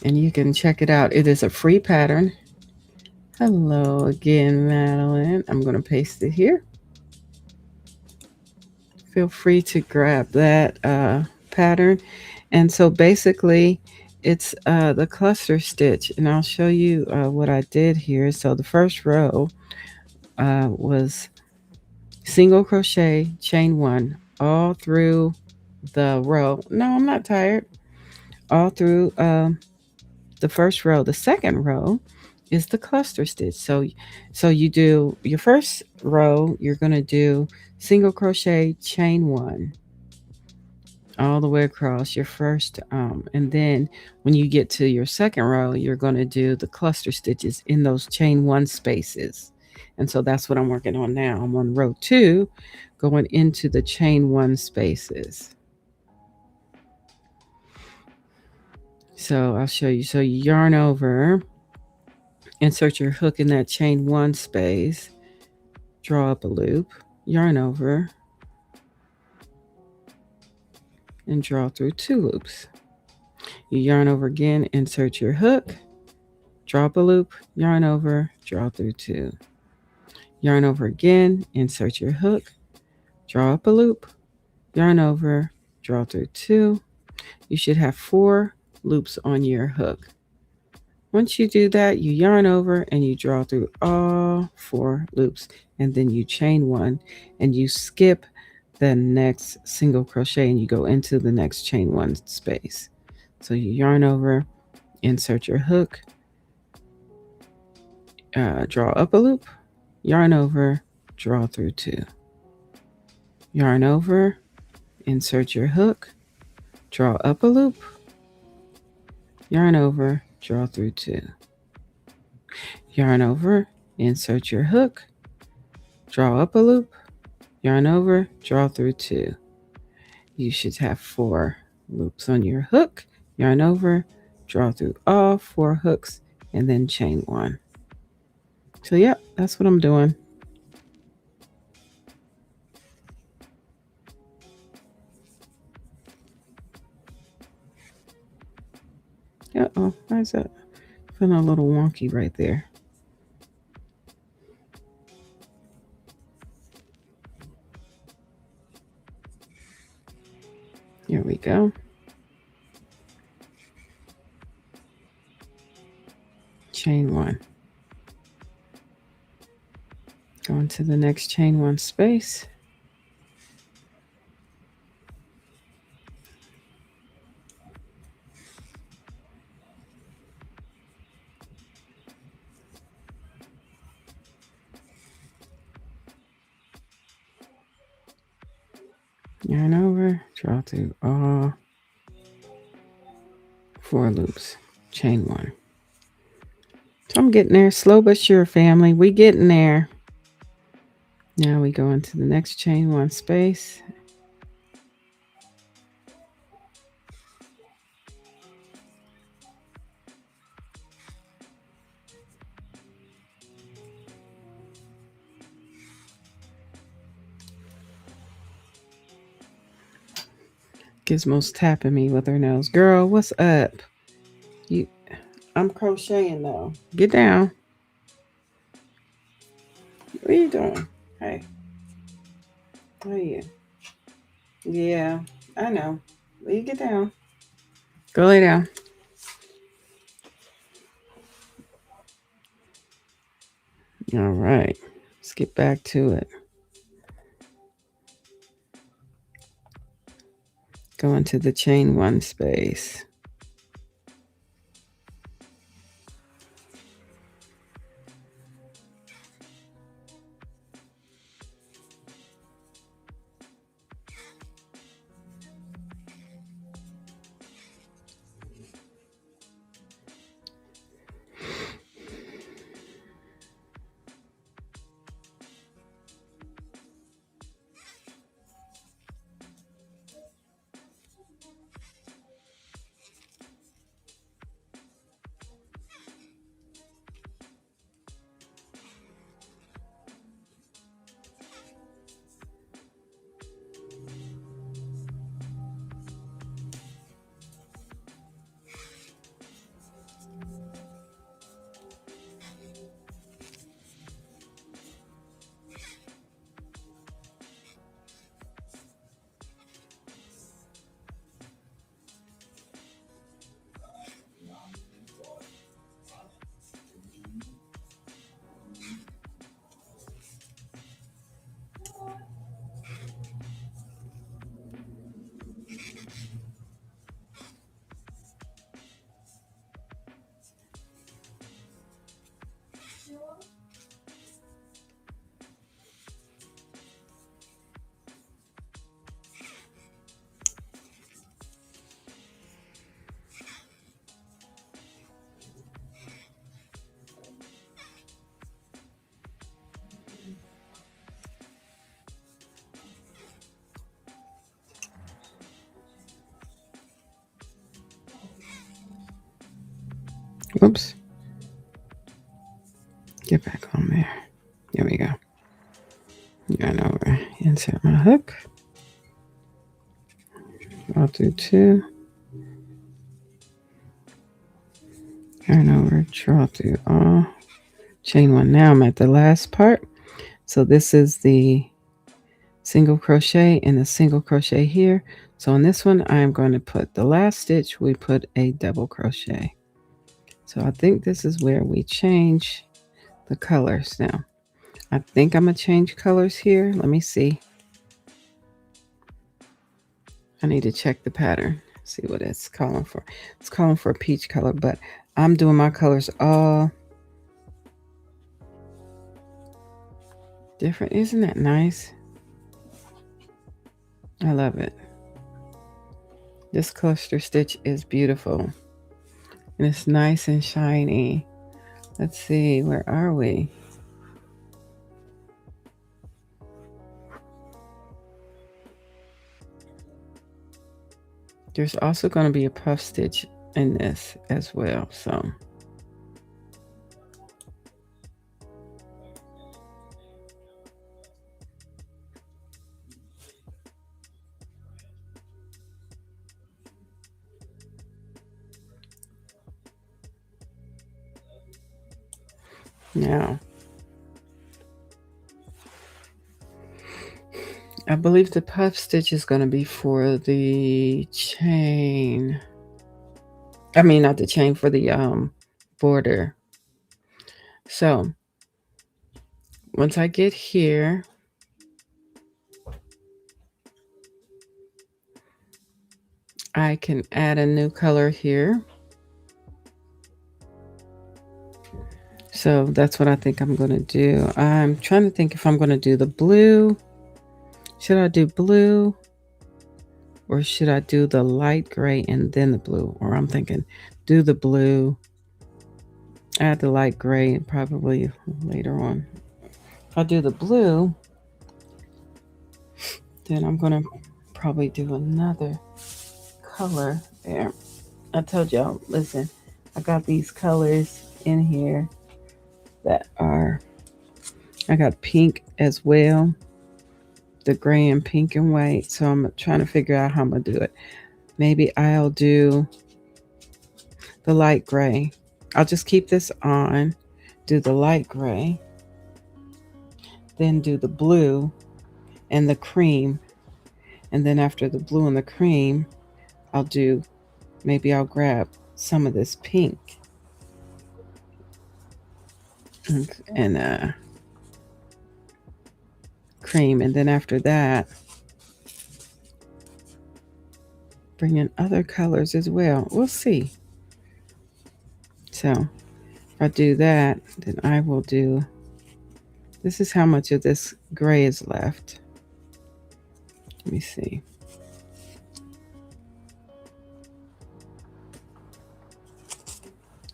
And you can check it out. It is a free pattern. Hello again, Madeline. I'm going to paste it here. Feel free to grab that pattern. And so basically, it's the cluster stitch. And I'll show you what I did here. So the first row was single crochet, chain one, all through the row. No, I'm not tired. All through the first row. The second row is the cluster stitch. So you do your first row, you're going to do single crochet, chain one all the way across your first and then when you get to your second row, you're going to do the cluster stitches in those chain one spaces. And so that's what I'm working on now. I'm on row 2 going into the chain one spaces. So I'll show you. So you yarn over, insert your hook in that chain one space, draw up a loop, yarn over, and draw through 2 loops. You yarn over again, insert your hook, draw up a loop, yarn over, draw through 2. Yarn over again, insert your hook, draw up a loop, yarn over, draw through 2. You should have 4 loops on your hook. Once you do that, you yarn over and you draw through all 4 loops, and then you chain 1 and you skip the next single crochet and you go into the next chain 1 space. So you yarn over, insert your hook, draw up a loop, yarn over, draw through 2. Yarn over, insert your hook, draw up a loop, yarn over, draw through 2. Yarn over, insert your hook, draw up a loop, yarn over, draw through 2. You should have 4 loops on your hook, yarn over, draw through all 4 hooks, and then chain 1. So yep, that's what I'm doing. Uh-oh, why is that feeling a little wonky right there? Here we go. Chain 1. Go into the next chain 1 space. yarn over, draw through all 4 loops, chain 1. So I'm getting there, slow but sure, family. We getting there. Now we go into the next chain 1 space. Gizmo's tapping me with her nose. Girl, what's up? You, I'm crocheting though. Get down. What are you doing? Hey, how are you? Yeah, I know. Will you get down? Go lay down. All right, let's get back to it. Go into the chain 1 space. Whoops. Get back on there. There we go. Yarn over. Insert my hook. I'll do 2. Yarn over. Draw through all. Chain 1. Now I'm at the last part. So this is the single crochet and the single crochet here. So on this one, I'm going to put the last stitch. We put a double crochet. So I think this is where we change the colors now. I think I'm going to change colors here. Let me see. I need to check the pattern. See what it's calling for. It's calling for a peach color, but I'm doing my colors all different. Isn't that nice? I love it. This cluster stitch is beautiful. And it's nice and shiny. Let's see, where are we? There's also going to be a puff stitch in this as well. So now, I believe the puff stitch is going to be for the chain. I mean, not the chain, for the border. So once I get here, I can add a new color here. So that's what I think I'm going to do. I'm trying to think if I'm going to do the blue. Should I do blue? Or should I do the light gray and then the blue? Or I'm thinking do the blue, add the light gray probably later on. If I do the blue, then I'm going to probably do another color there. I told y'all, listen, I got these colors in here that are, I got pink as well, the gray and pink and white. So I'm trying to figure out how I'm going to do it. Maybe I'll do the light gray. I'll just keep this on, do the light gray, then do the blue and the cream. And then after the blue and the cream, I'll do, maybe I'll grab some of this pink and cream. And then after that, bring in other colors as well. We'll see. So if I do that, then I will do, this is how much of this gray is left. Let me see.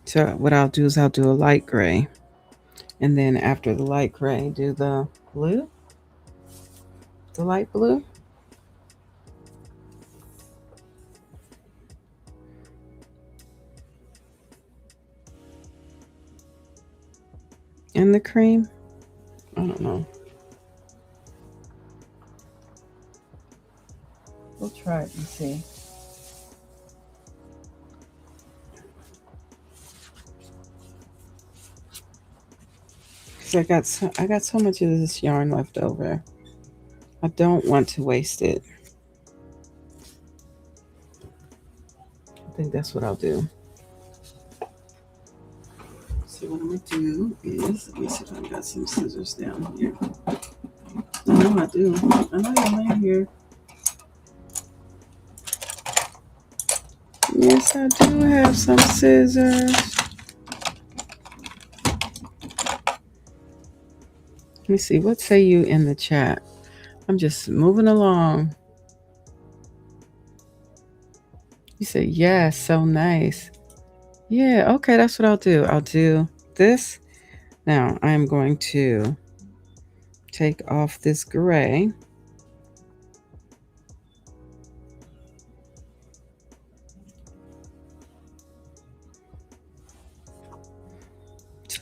So what I'll do is I'll do a light gray. And then after the light gray, do the blue, the light blue. And the cream. I don't know. We'll try it and see. Cause I got so much of this yarn left over. I don't want to waste it. I think that's what I'll do. So what I'm gonna do is, let me see if I got some scissors down here. I know I do. I know they're laying here. Yes, I do have some scissors. Let me see. What say you in the chat? I'm just moving along. You said yes, so nice. Yeah, okay, that's what I'll do. I'll do this. Now I'm going to take off this gray.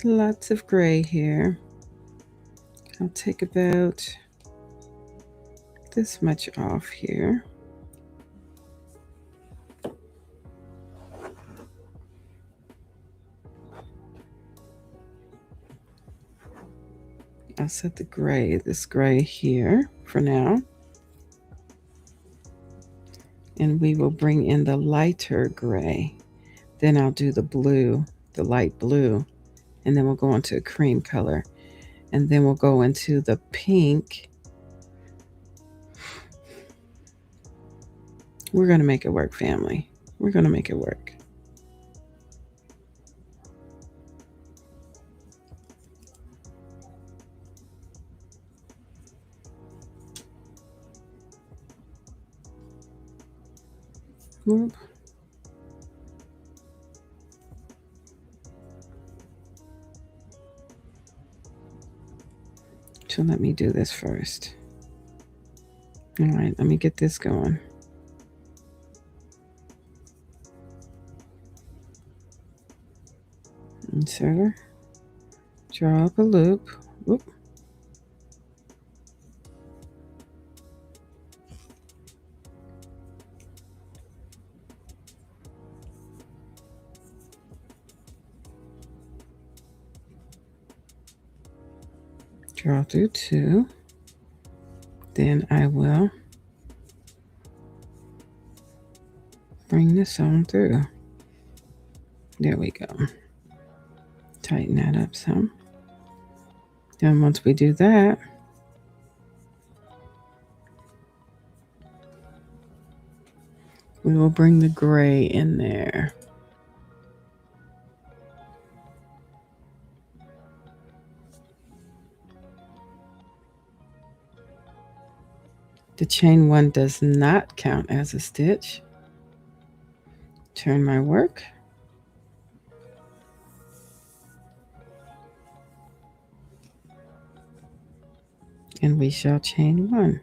Lots of gray here. I'll take about this much off here. I'll set the gray, this gray here for now. And we will bring in the lighter gray. Then I'll do the blue, the light blue, and then we'll go into a cream color. And then we'll go into the pink. We're gonna make it work, family. We're gonna make it work. Whoop. So let me do this first. All right, let me get this going. Insert, draw up a loop. Whoop. Draw through two. Then I will bring this on through. There we go. Tighten that up some. Then once we do that, we will bring the gray in there. The chain 1 does not count as a stitch. Turn my work. And we shall chain 1.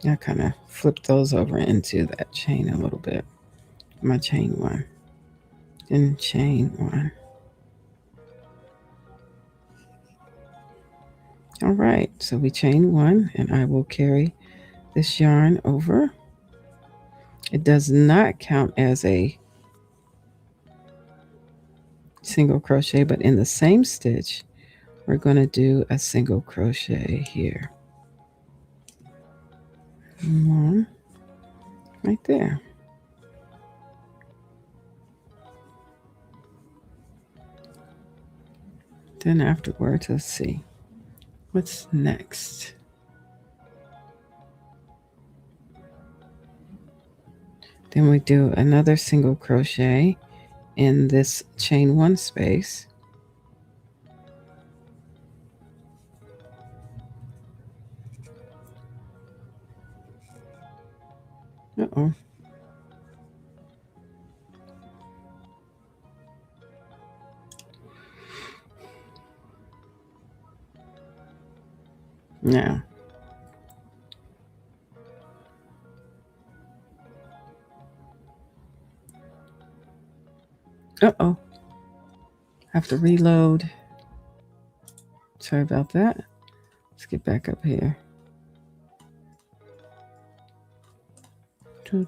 I kind of flip those over into that chain a little bit. My chain 1 and chain 1. All right, so we chain 1 and I will carry this yarn over. It does not count as a single crochet, but in the same stitch we're going to do a single crochet here. One right there. Then afterwards, let's see what's next. Then we do another single crochet in this chain 1 space. Uh-oh. Now, uh-oh. Have to reload. Sorry about that. Let's get back up here. All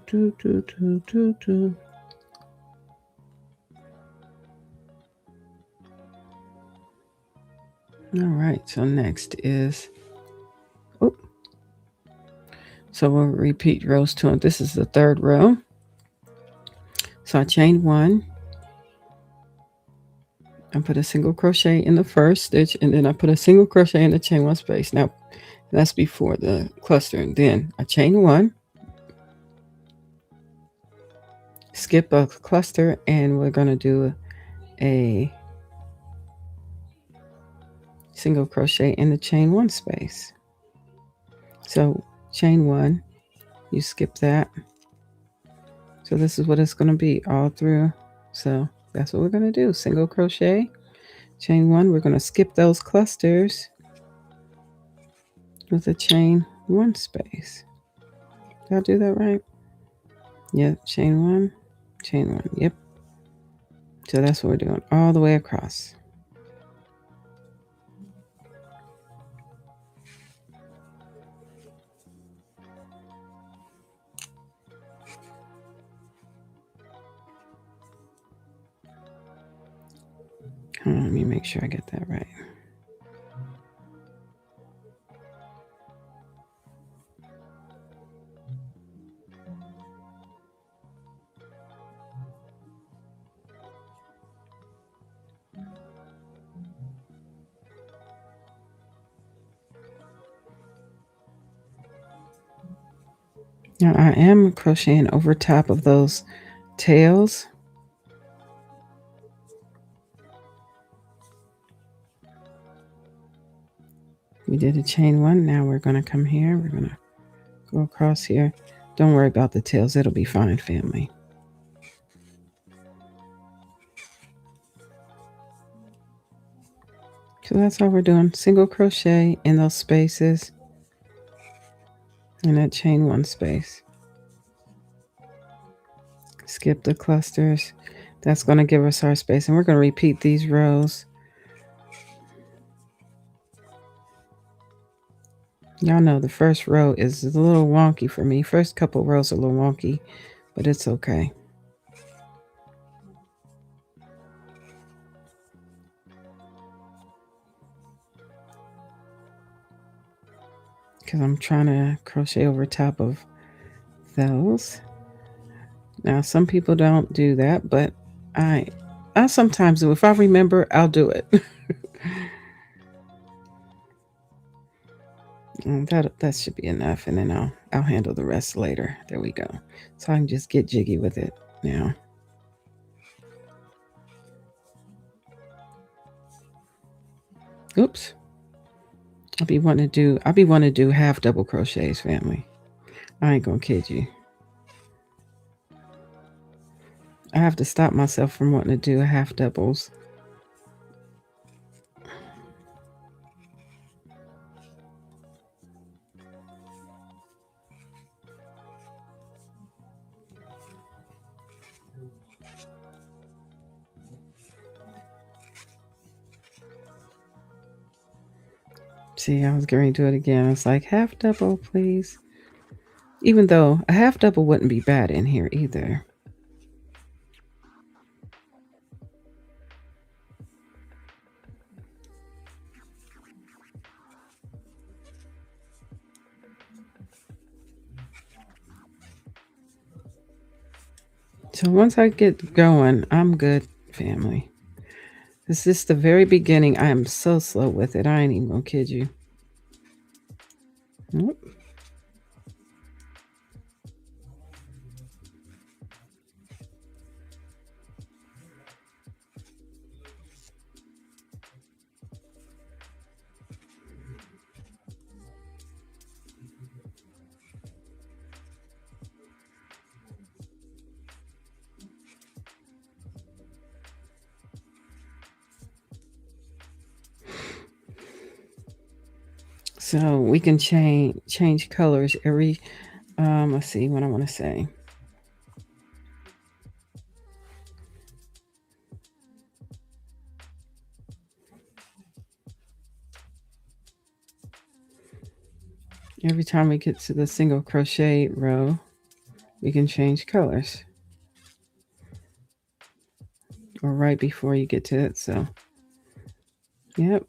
right, so next is, oh, so we'll repeat rows 2, and this is the 3rd row. So I chain 1 and put a single crochet in the first stitch, and then I put a single crochet in the chain 1 space. Now that's before the cluster, and then I chain 1, skip a cluster, and we're going to do a single crochet in the chain 1 space. So chain 1, you skip that. So this is what it's going to be all through. So that's what we're going to do. Single crochet, chain 1. We're going to skip those clusters with a chain 1 space. Did I do that right? Yep, chain 1, chain 1. Yep. So that's what we're doing all the way across. Let me make sure I get that right. Now I am crocheting over top of those tails. We did a chain 1. Now we're going to come here. We're going to go across here. Don't worry about the tails. It'll be fine, family. So that's all we're doing. Single crochet in those spaces. In that chain 1 space. Skip the clusters. That's going to give us our space. And we're going to repeat these rows. Y'all know the first row is a little wonky for me. First couple rows are a little wonky, but it's okay. Because I'm trying to crochet over top of those. Now, some people don't do that, but I sometimes do. If I remember, I'll do it. That should be enough, and then I'll handle the rest later. There we go. So I can just get jiggy with it now. Oops. I'll be wanting to do half double crochets, family. I ain't gonna kid you. I have to stop myself from wanting to do half doubles. See, I was going to do it again. It's like half double, please. Even though a half double wouldn't be bad in here either. So once I get going, I'm good, family. This is the very beginning. I am so slow with it. I ain't even gonna kid you. Nope. So we can change colors every. Let's see what I want to say. Every time we get to the single crochet row, we can change colors, or right before you get to it. So, yep.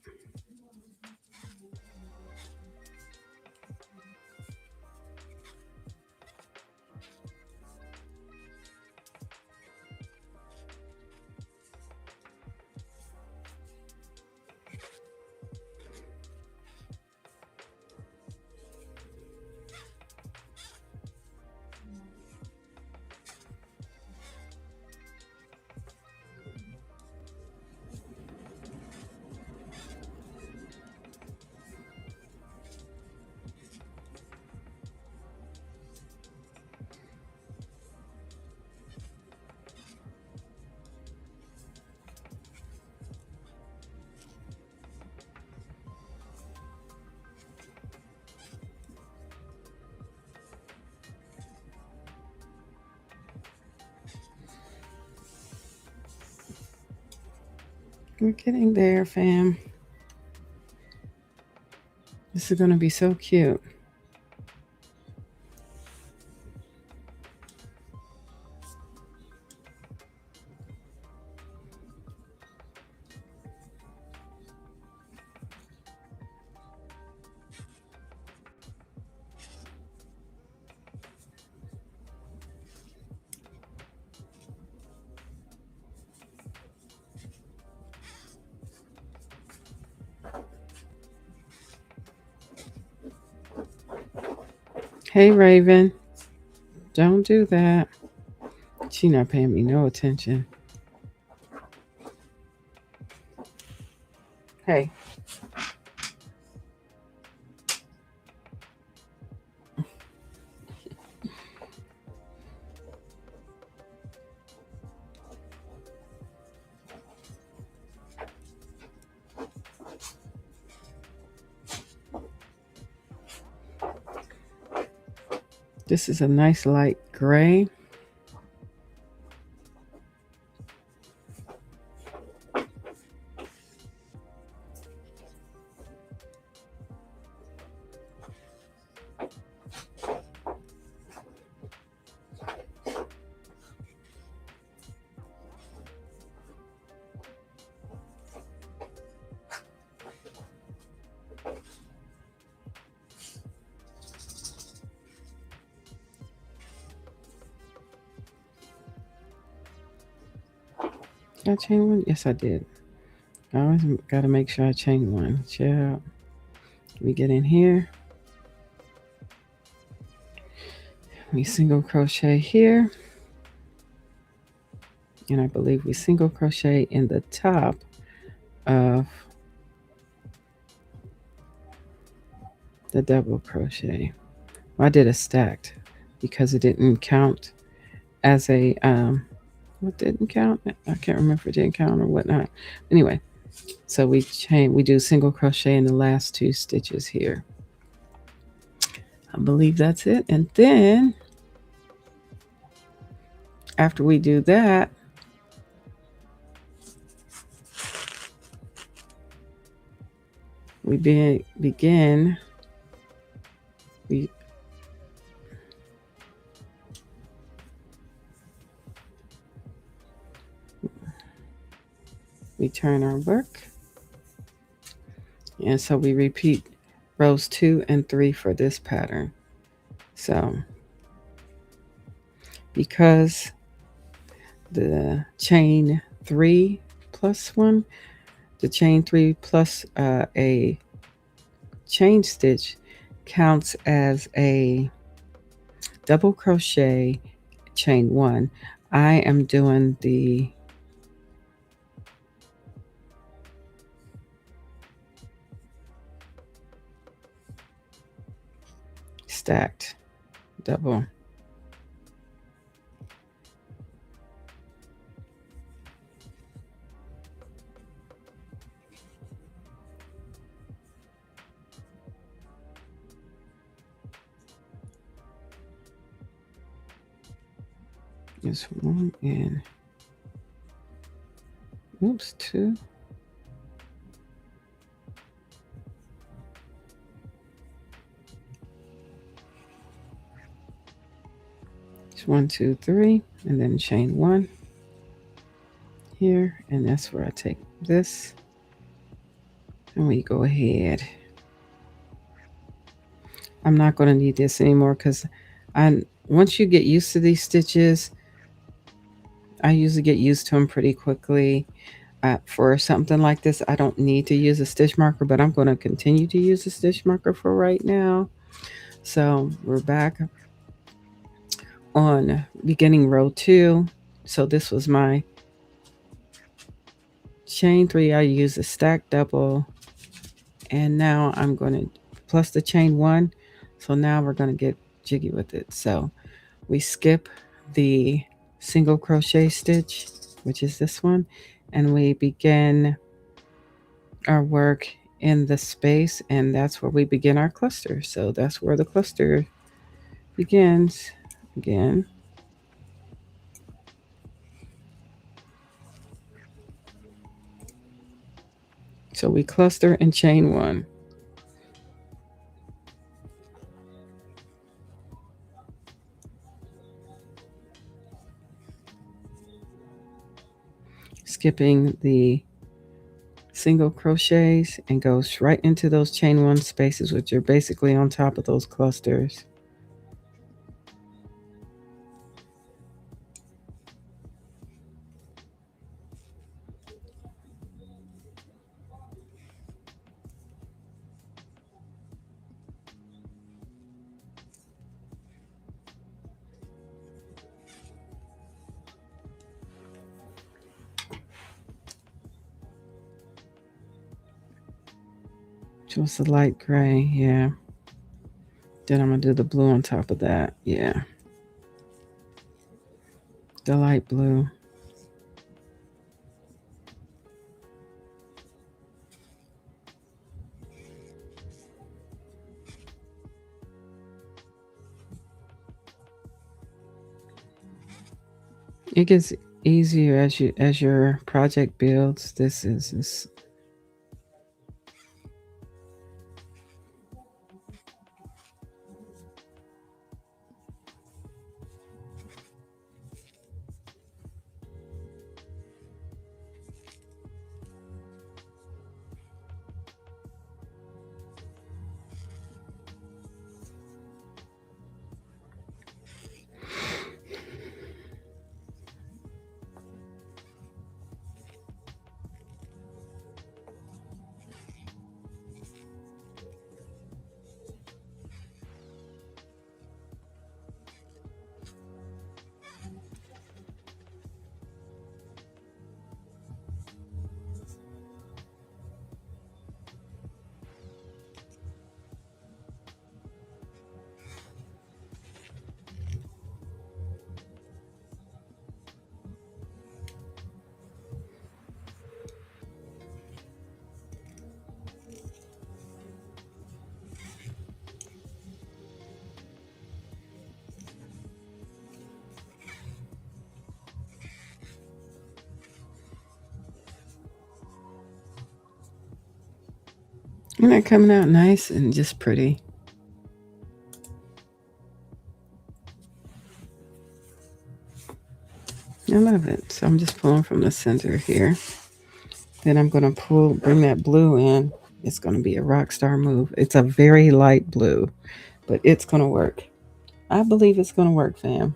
We're getting there, fam. This is going to be so cute. Hey, Raven, don't do that. She not paying me no attention. Hey. This is a nice light gray. Did I chain one? Yes, I did. I always got to make sure I chain one. Chill. We get in here. we single crochet here, and I believe we single crochet in the top of the double crochet. I did a stacked because it didn't count as a what didn't count? I can't remember if it didn't count or whatnot. Anyway, so we do single crochet in the last 2 stitches here. I believe that's it. And then after we do that, we begin we we turn our work, and so we repeat rows 2 and 3 for this pattern. So because the chain 3 plus 1, the chain 3 plus a chain stitch counts as a double crochet chain 1. I am doing the stacked double. Just 1 and oops, 2. It's 1, 2, 3, and then chain 1 here, and that's where I take this, and we go ahead. I'm not going to need this anymore because once you get used to these stitches, I usually get used to them pretty quickly. For something like this, I don't need to use a stitch marker, but I'm going to continue to use a stitch marker for right now. So we're back on beginning row 2. So this was my chain 3. I use a stacked double, and now I'm going to plus the chain 1. So now we're going to get jiggy with it. So we skip the single crochet stitch, which is this one, and we begin our work in the space, and that's where we begin our cluster. So that's where the cluster begins again. So we cluster and chain 1. Skipping the single crochets and goes right into those chain 1 spaces, which are basically on top of those clusters. Just a light gray, yeah. Then I'm gonna do the blue on top of that, yeah. The light blue. It gets easier as your project builds. This is Isn't that coming out nice and just pretty? I love it. So I'm just pulling from the center here. Then I'm going to bring that blue in. It's going to be a rock star move. It's a very light blue, but it's going to work. I believe it's going to work, fam.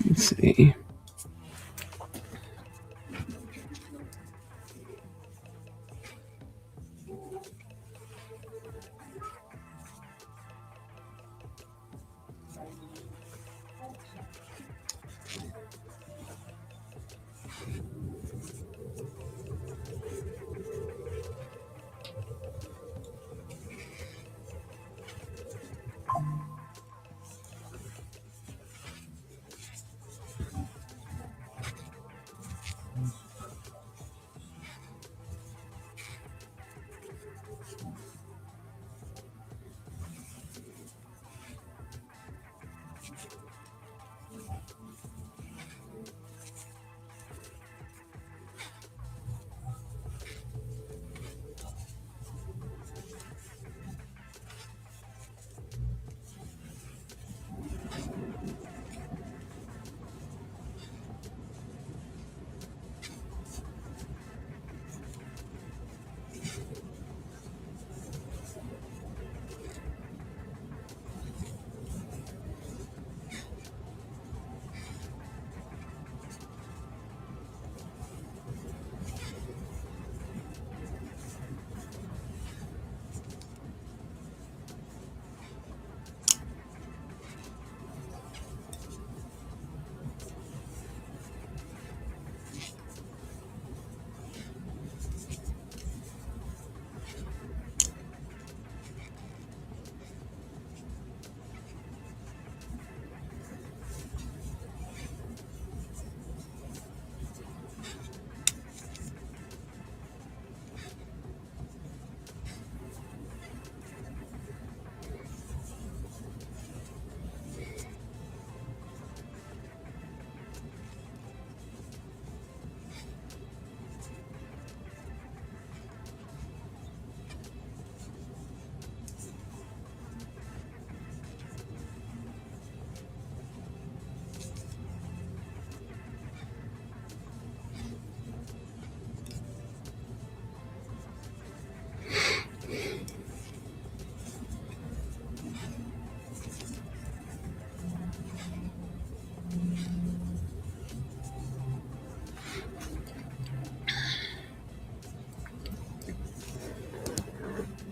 Let's see.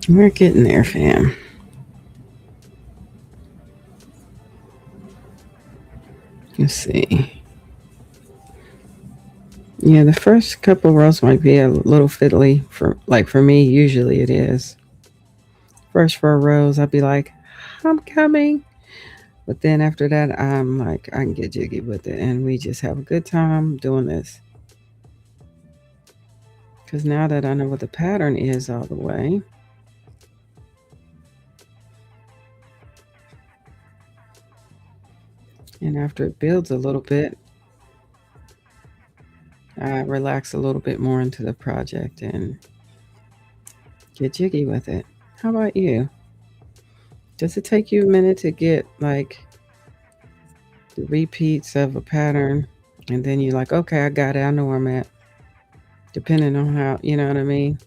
We're getting there, fam. Let's see. Yeah, the first couple rows might be a little fiddly for me. Usually it is. First 4 rows, I'd be like, I'm coming. But then after that, I'm like, I can get jiggy with it, and we just have a good time doing this. Because now that I know what the pattern is all the way, and after it builds a little bit, I relax a little bit more into the project and get jiggy with it. How about you? Does it take you a minute to get like the repeats of a pattern, and then you're like, okay, I got it, I know where I'm at, depending on how, you know what I mean?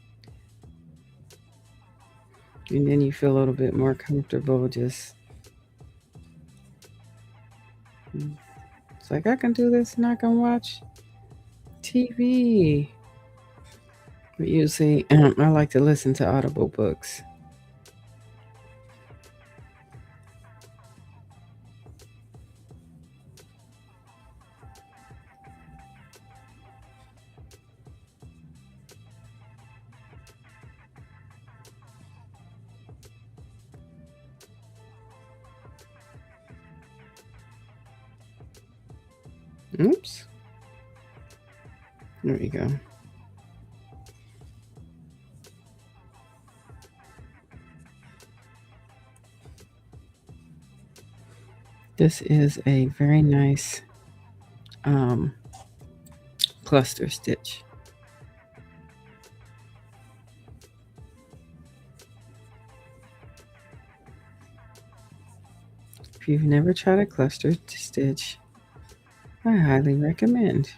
And then you feel a little bit more comfortable just, it's like, I can do this and I can watch TV. But usually, I like to listen to audible books. Oops. There you go. This is a very nice um, cluster stitch. If you've never tried a cluster stitch, I highly recommend.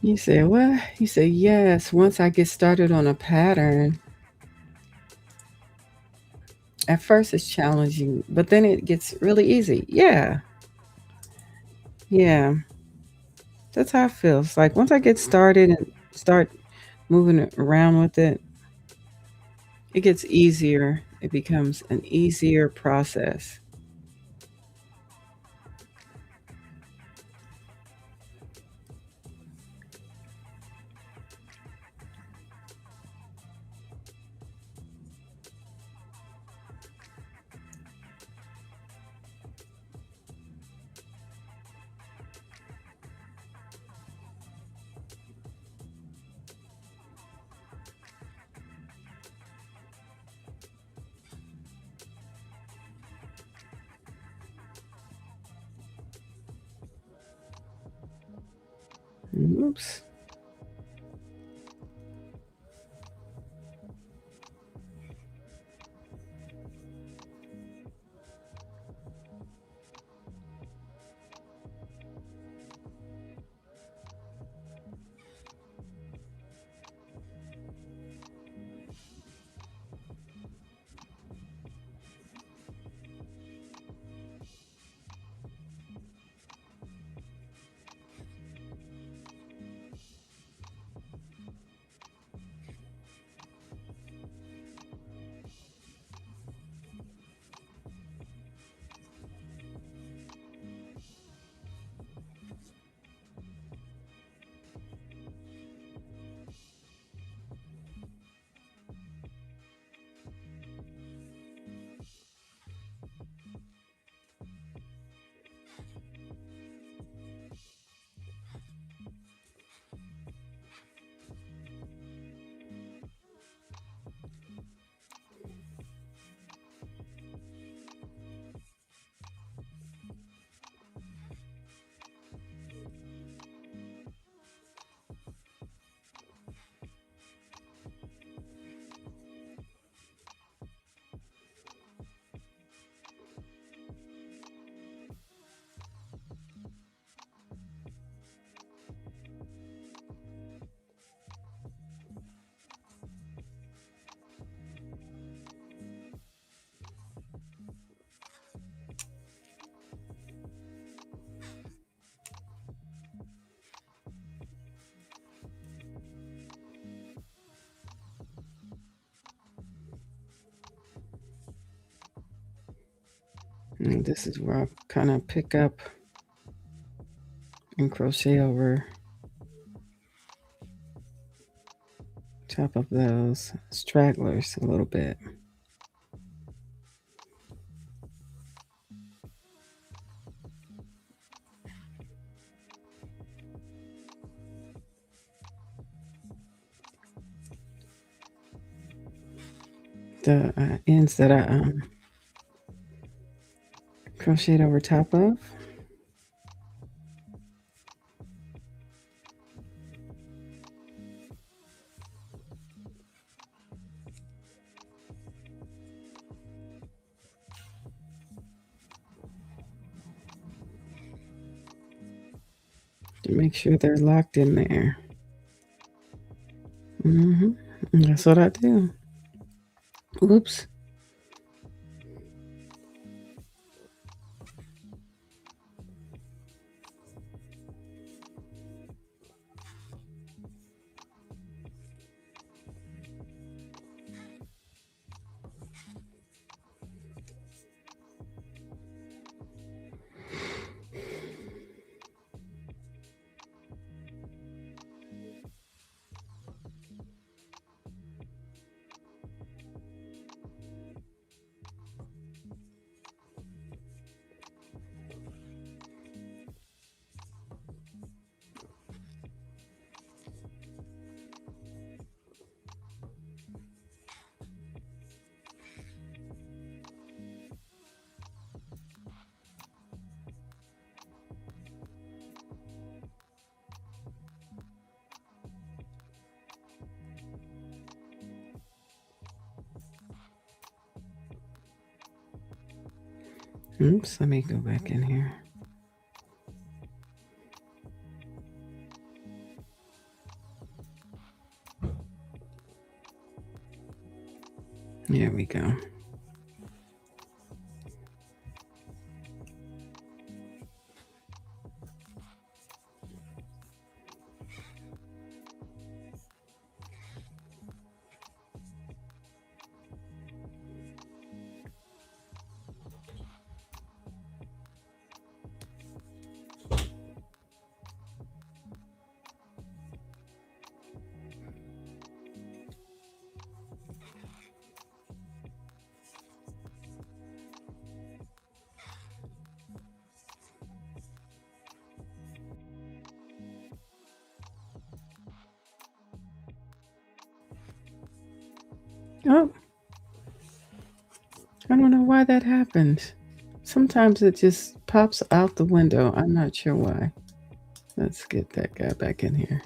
You say, what? You say, yes. Once I get started on a pattern, at first it's challenging, but then it gets really easy. Yeah. Yeah. That's how it feels. Like once I get started and start moving around with it, it gets easier. It becomes an easier process. Oops. And this is where I kind of pick up and crochet over top of those stragglers a little bit. The ends that I crocheted over top of. To make sure they're locked in there. Mm-hmm. That's what I do. Oops. Oops, let me go back in here. There we go. Oh, I don't know why that happens. Sometimes it just pops out the window. I'm not sure why. Let's get that guy back in here.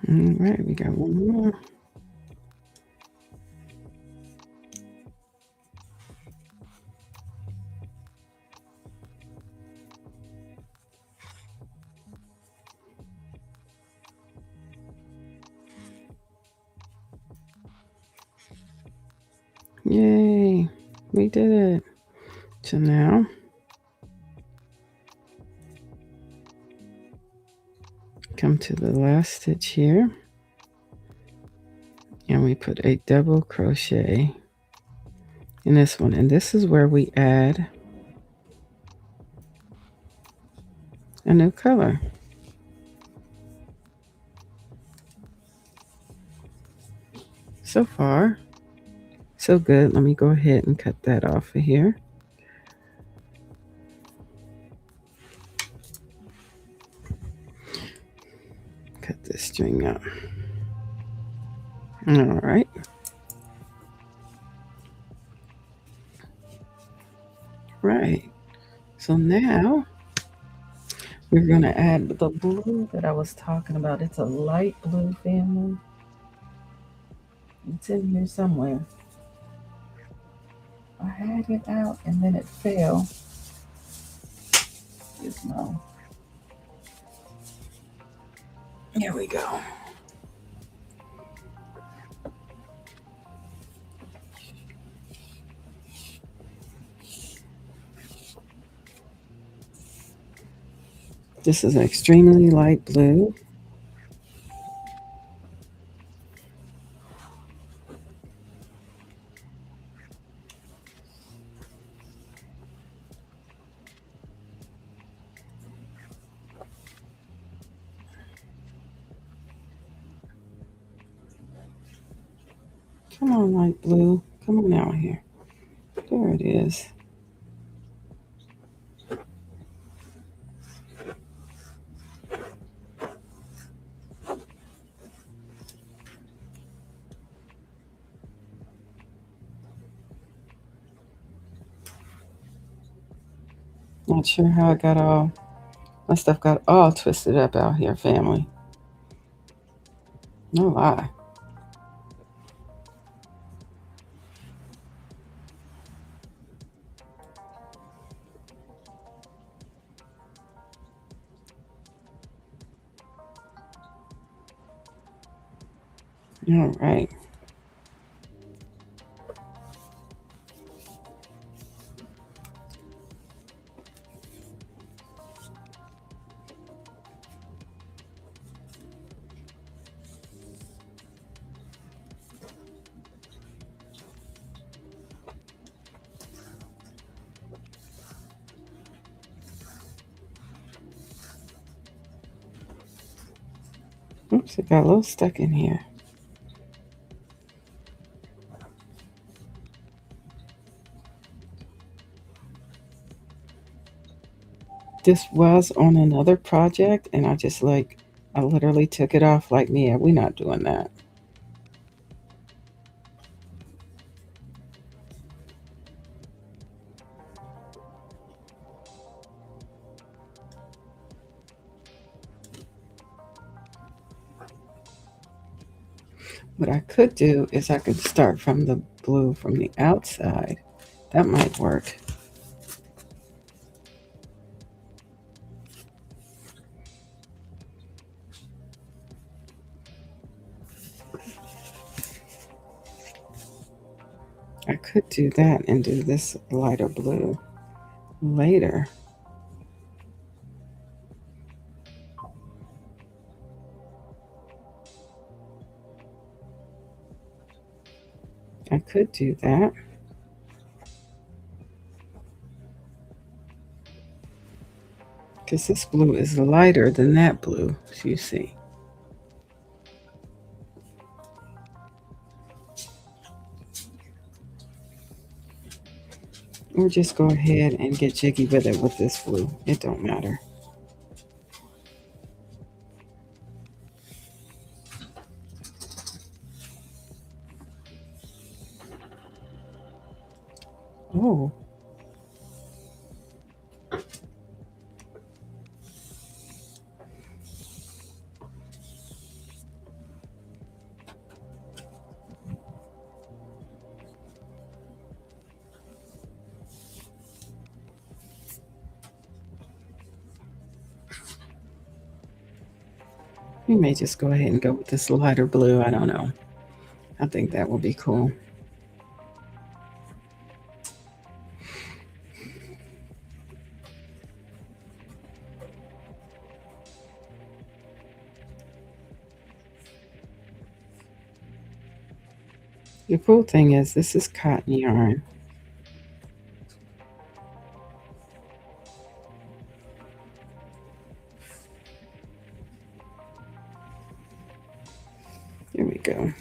All right, we got one more. Yay, we did it. So now come to the last stitch here and we put a double crochet in this one, and this is where we add a new color. So far so good. Let me go ahead and cut that off of here. Cut this string up. All right. Right. So now we're going to add the blue that I was talking about. It's a light blue, family. It's in here somewhere. I had it out and then it fell. Gizmo. Here we go. This is an extremely light blue. Come on, light blue. Come on out here. There it is. Not sure how it got all, my stuff got all twisted up out here, family. No lie. All right. Oops, it got a little stuck in here. This was on another project and I literally took it off like, yeah, we're not doing that. What I could do is I could start from the blue from the outside. That might work. I could do that and do this lighter blue later. I could do that. Because this blue is lighter than that blue, as you see. Or just go ahead and get jiggy with it with this blue. It don't matter. Oh. We may just go ahead and go with this lighter blue. I don't know. I think that will be cool. The cool thing is this is cotton yarn. There we go.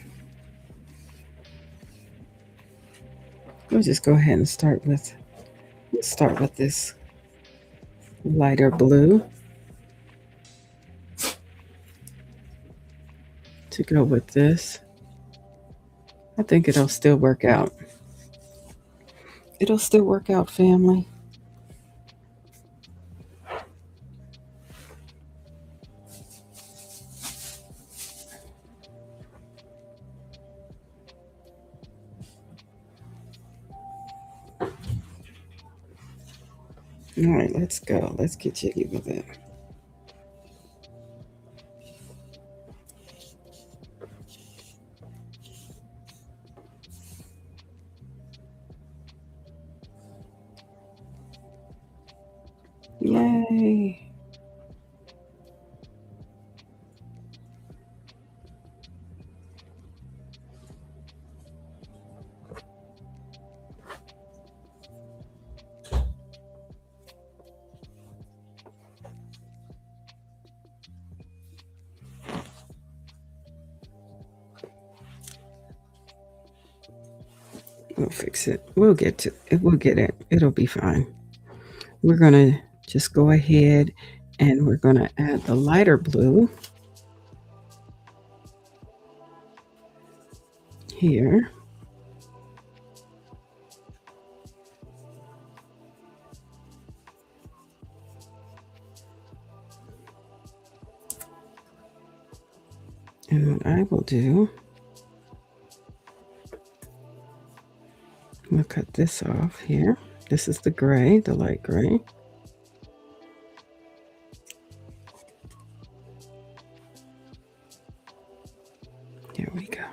We'll just go ahead and start with this lighter blue to go with this. I think it'll still work out. It'll still work out, family. All right, let's go. Let's get jiggy with it. Yay. We'll fix it. We'll get to it. We'll get it. It'll be fine. We're going to just go ahead and we're going to add the lighter blue here. And what I will do, we'll cut this off here. This is the gray, the light gray. Here we go.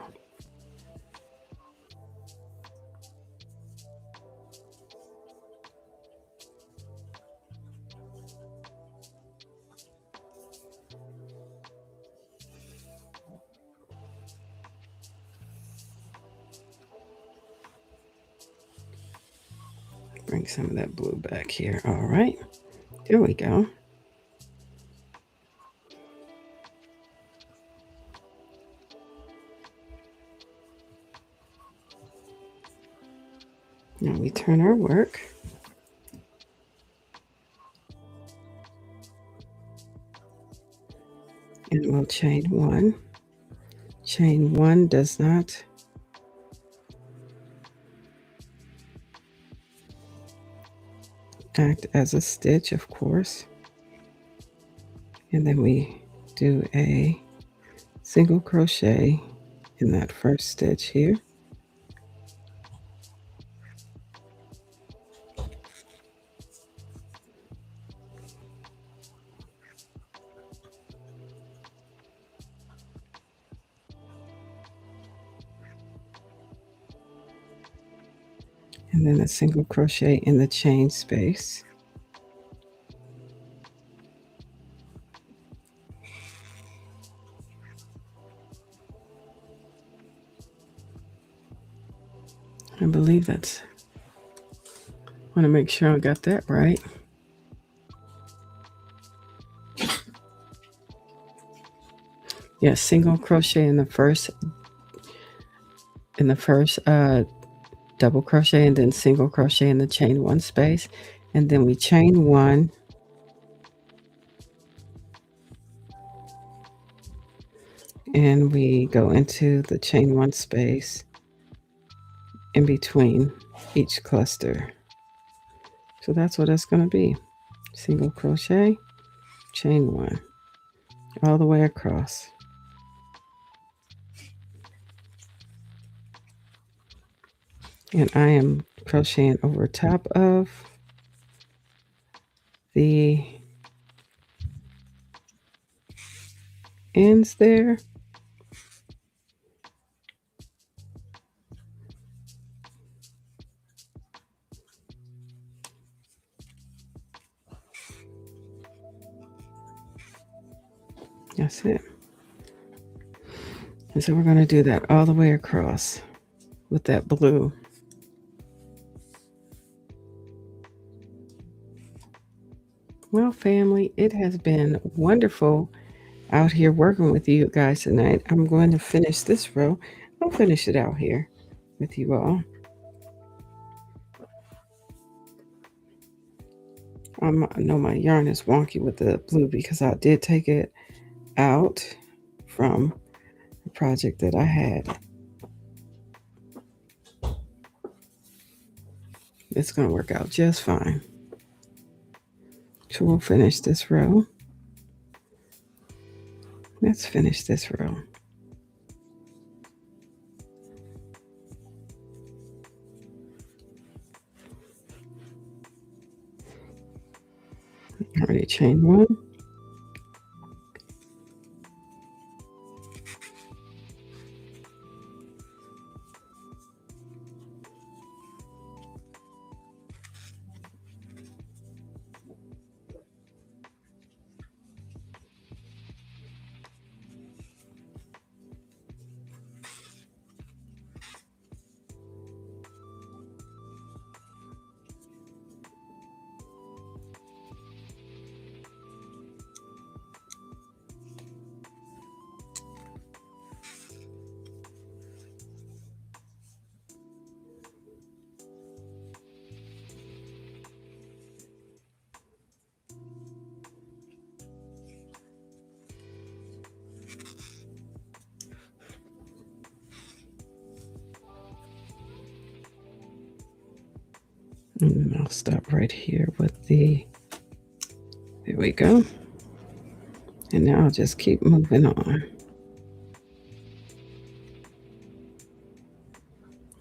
Bring some of that blue back here. All right, there we go. Now we turn our work. And we'll chain one. Chain one does not act as a stitch, of course. And then we do a single crochet in that first stitch here. And then a single crochet in the chain space. I believe that's, I want to make sure I got that right. Yes, single crochet in the first double crochet, and then single crochet in the chain one space, and then we chain one, and we go into the chain one space in between each cluster. So that's what it's going to be. Single crochet, chain one, all the way across. And I am crocheting over top of the ends there. That's it. And so we're going to do that all the way across with that blue. Well, family, it has been wonderful out here working with you guys tonight. I'm going to finish this row. I'll finish it out here with you all. I know my yarn is wonky with the blue because I did take it out from a project that I had. It's going to work out just fine. So we'll finish this row. Let's finish this row. Already chain one. And I'll stop right here with the, there we go. And now I'll just keep moving on.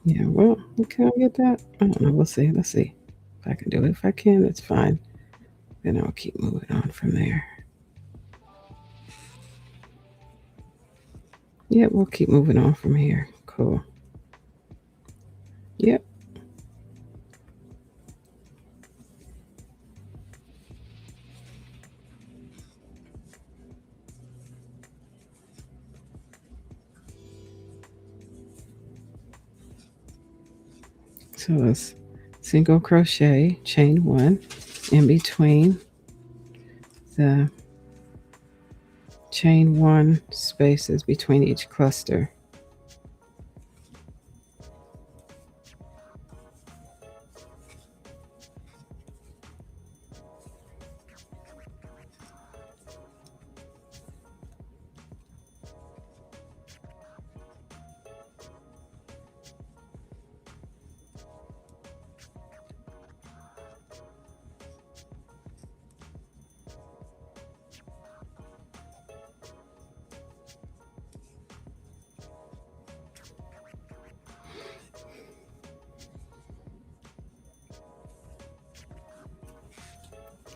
Yeah, well, can I get that? I don't know. We'll see. Let's see if I can do it. If I can, it's fine. Then I'll keep moving on from there. Yeah, we'll keep moving on from here. Cool. Yep. So it's single crochet, chain one in between the chain one spaces between each cluster.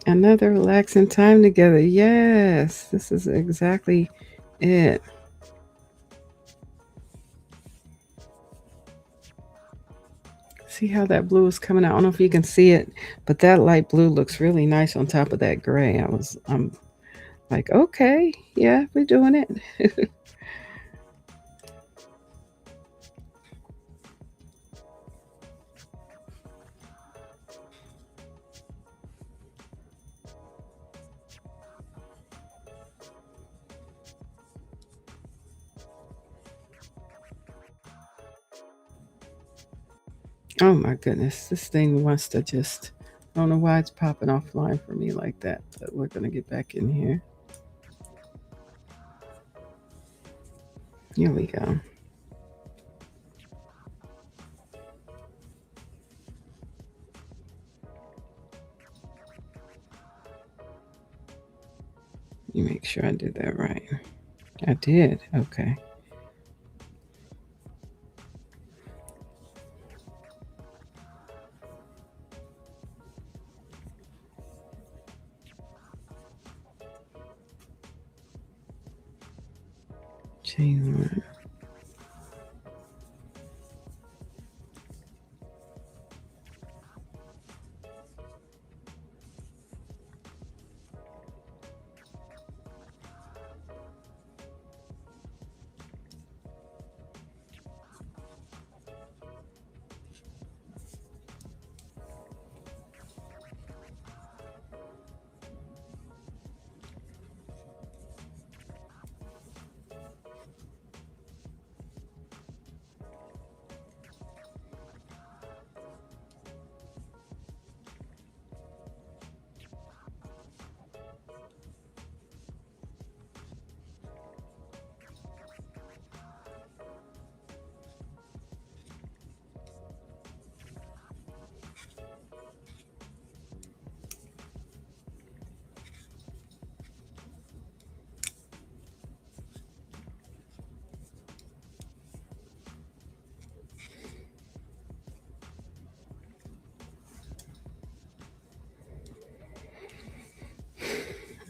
Another relaxing time together. Yes, this is exactly it. See how that blue is coming out? I don't know if you can see it, but that light blue looks really nice on top of that gray. I'm like, okay, yeah, we're doing it. Oh my goodness, this thing wants to just, I don't know why it's popping offline for me like that, but we're going to get back in here. Here we go. You make sure I did that right. I did. Okay. Chain one.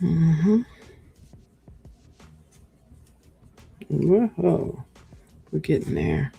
Mm-hmm. Whoa, we're getting there.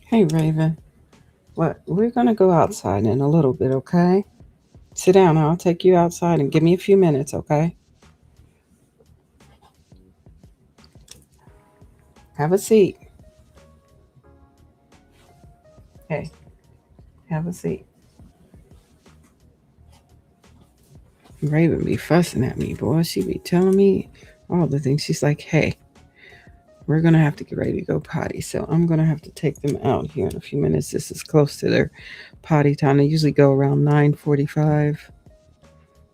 Hey, Raven. What? We're gonna go outside in a little bit, okay? Sit down. I'll take you outside and give me a few minutes, okay? Have a seat. Hey, have a seat. Raven be fussing at me, boy. She be telling me all the things. She's like, hey, we're gonna have to get ready to go potty. So I'm gonna have to take them out here in a few minutes. This is close to their potty time. They usually go around 9:45.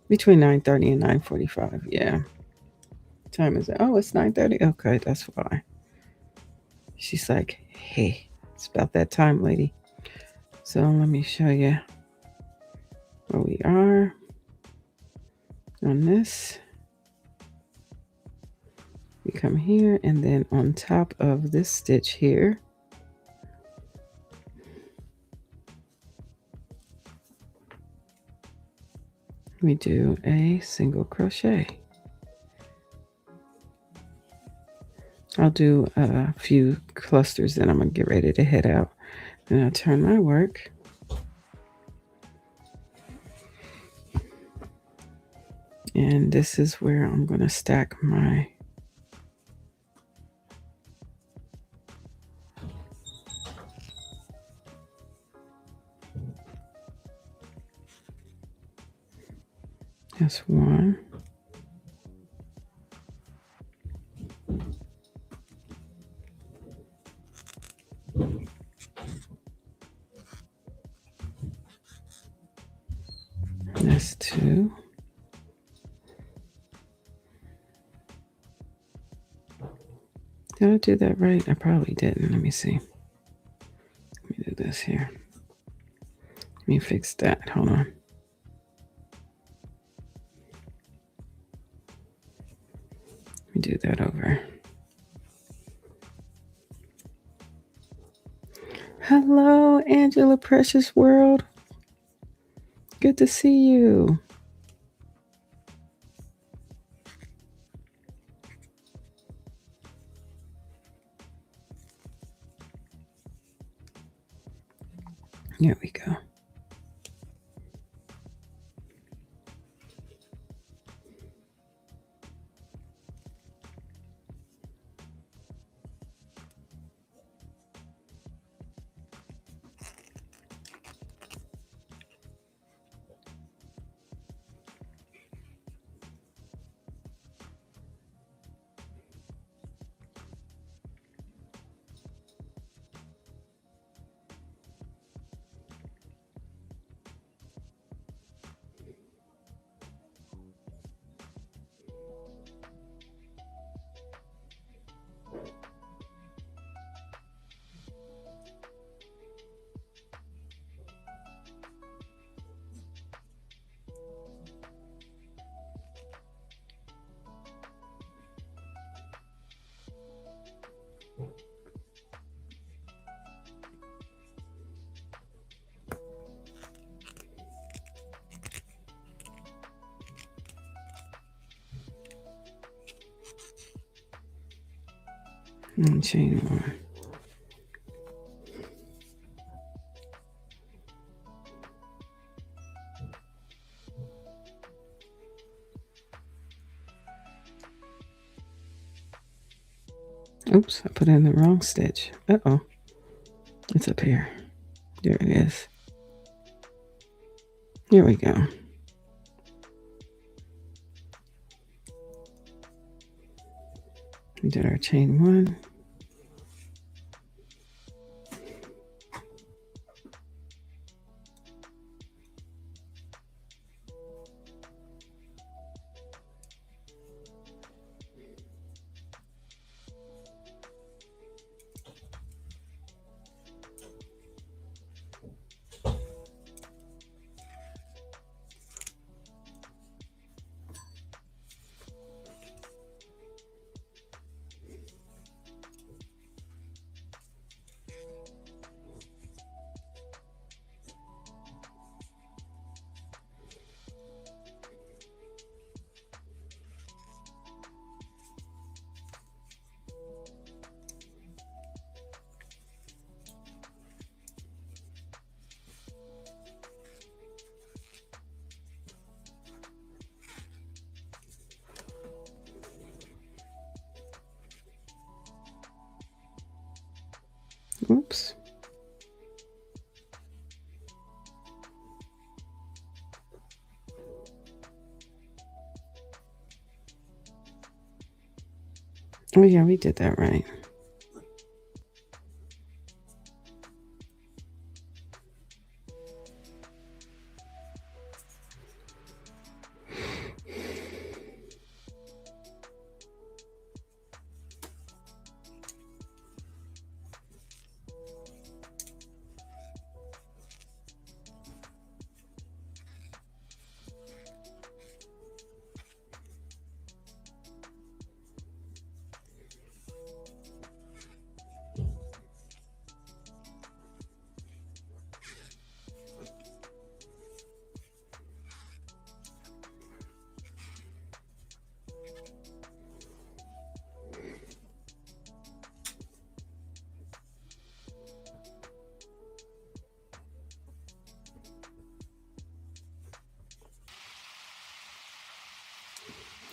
Between 9:30 and 9:45. Yeah. What time is it? Oh, it's 9:30. Okay, that's why. She's like, hey, it's about that time, lady. So let me show you where we are on this. We come here, and then on top of this stitch here, we do a single crochet. I'll do a few clusters, then I'm gonna get ready to head out. And I'll turn my work. And this is where I'm gonna stack my that's one. That's two. Did I do that right? I probably didn't. Let me see. Let me do this here. Let me fix that. Hold on. Let me do that over. Hello, Angela Precious World. Good to see you. Here we go. And chain one. Oops, I put in the wrong stitch. Uh-oh. It's up here. There it is. Here we go. We did our chain 1. Oops. Oh yeah, we did that right.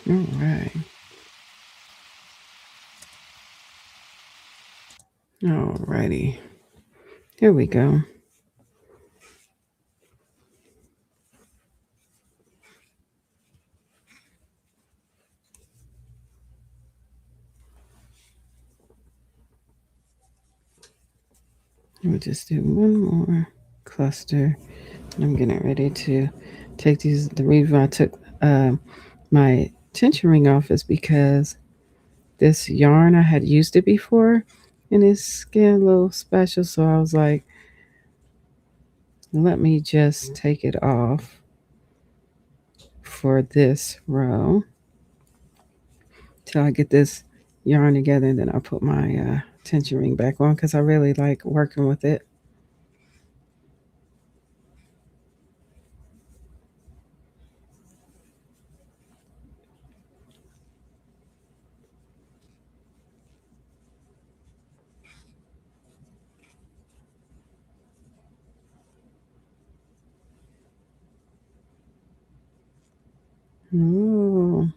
All right. All righty. Here we go. We'll just do one more cluster. I'm getting ready to take these. The reason I took my tension ring off is because this yarn I had used it before and it's getting a little special. So I was like, let me just take it off for this row till I get this yarn together, and then I'll put my tension ring back on because I really like working with it. Ooh.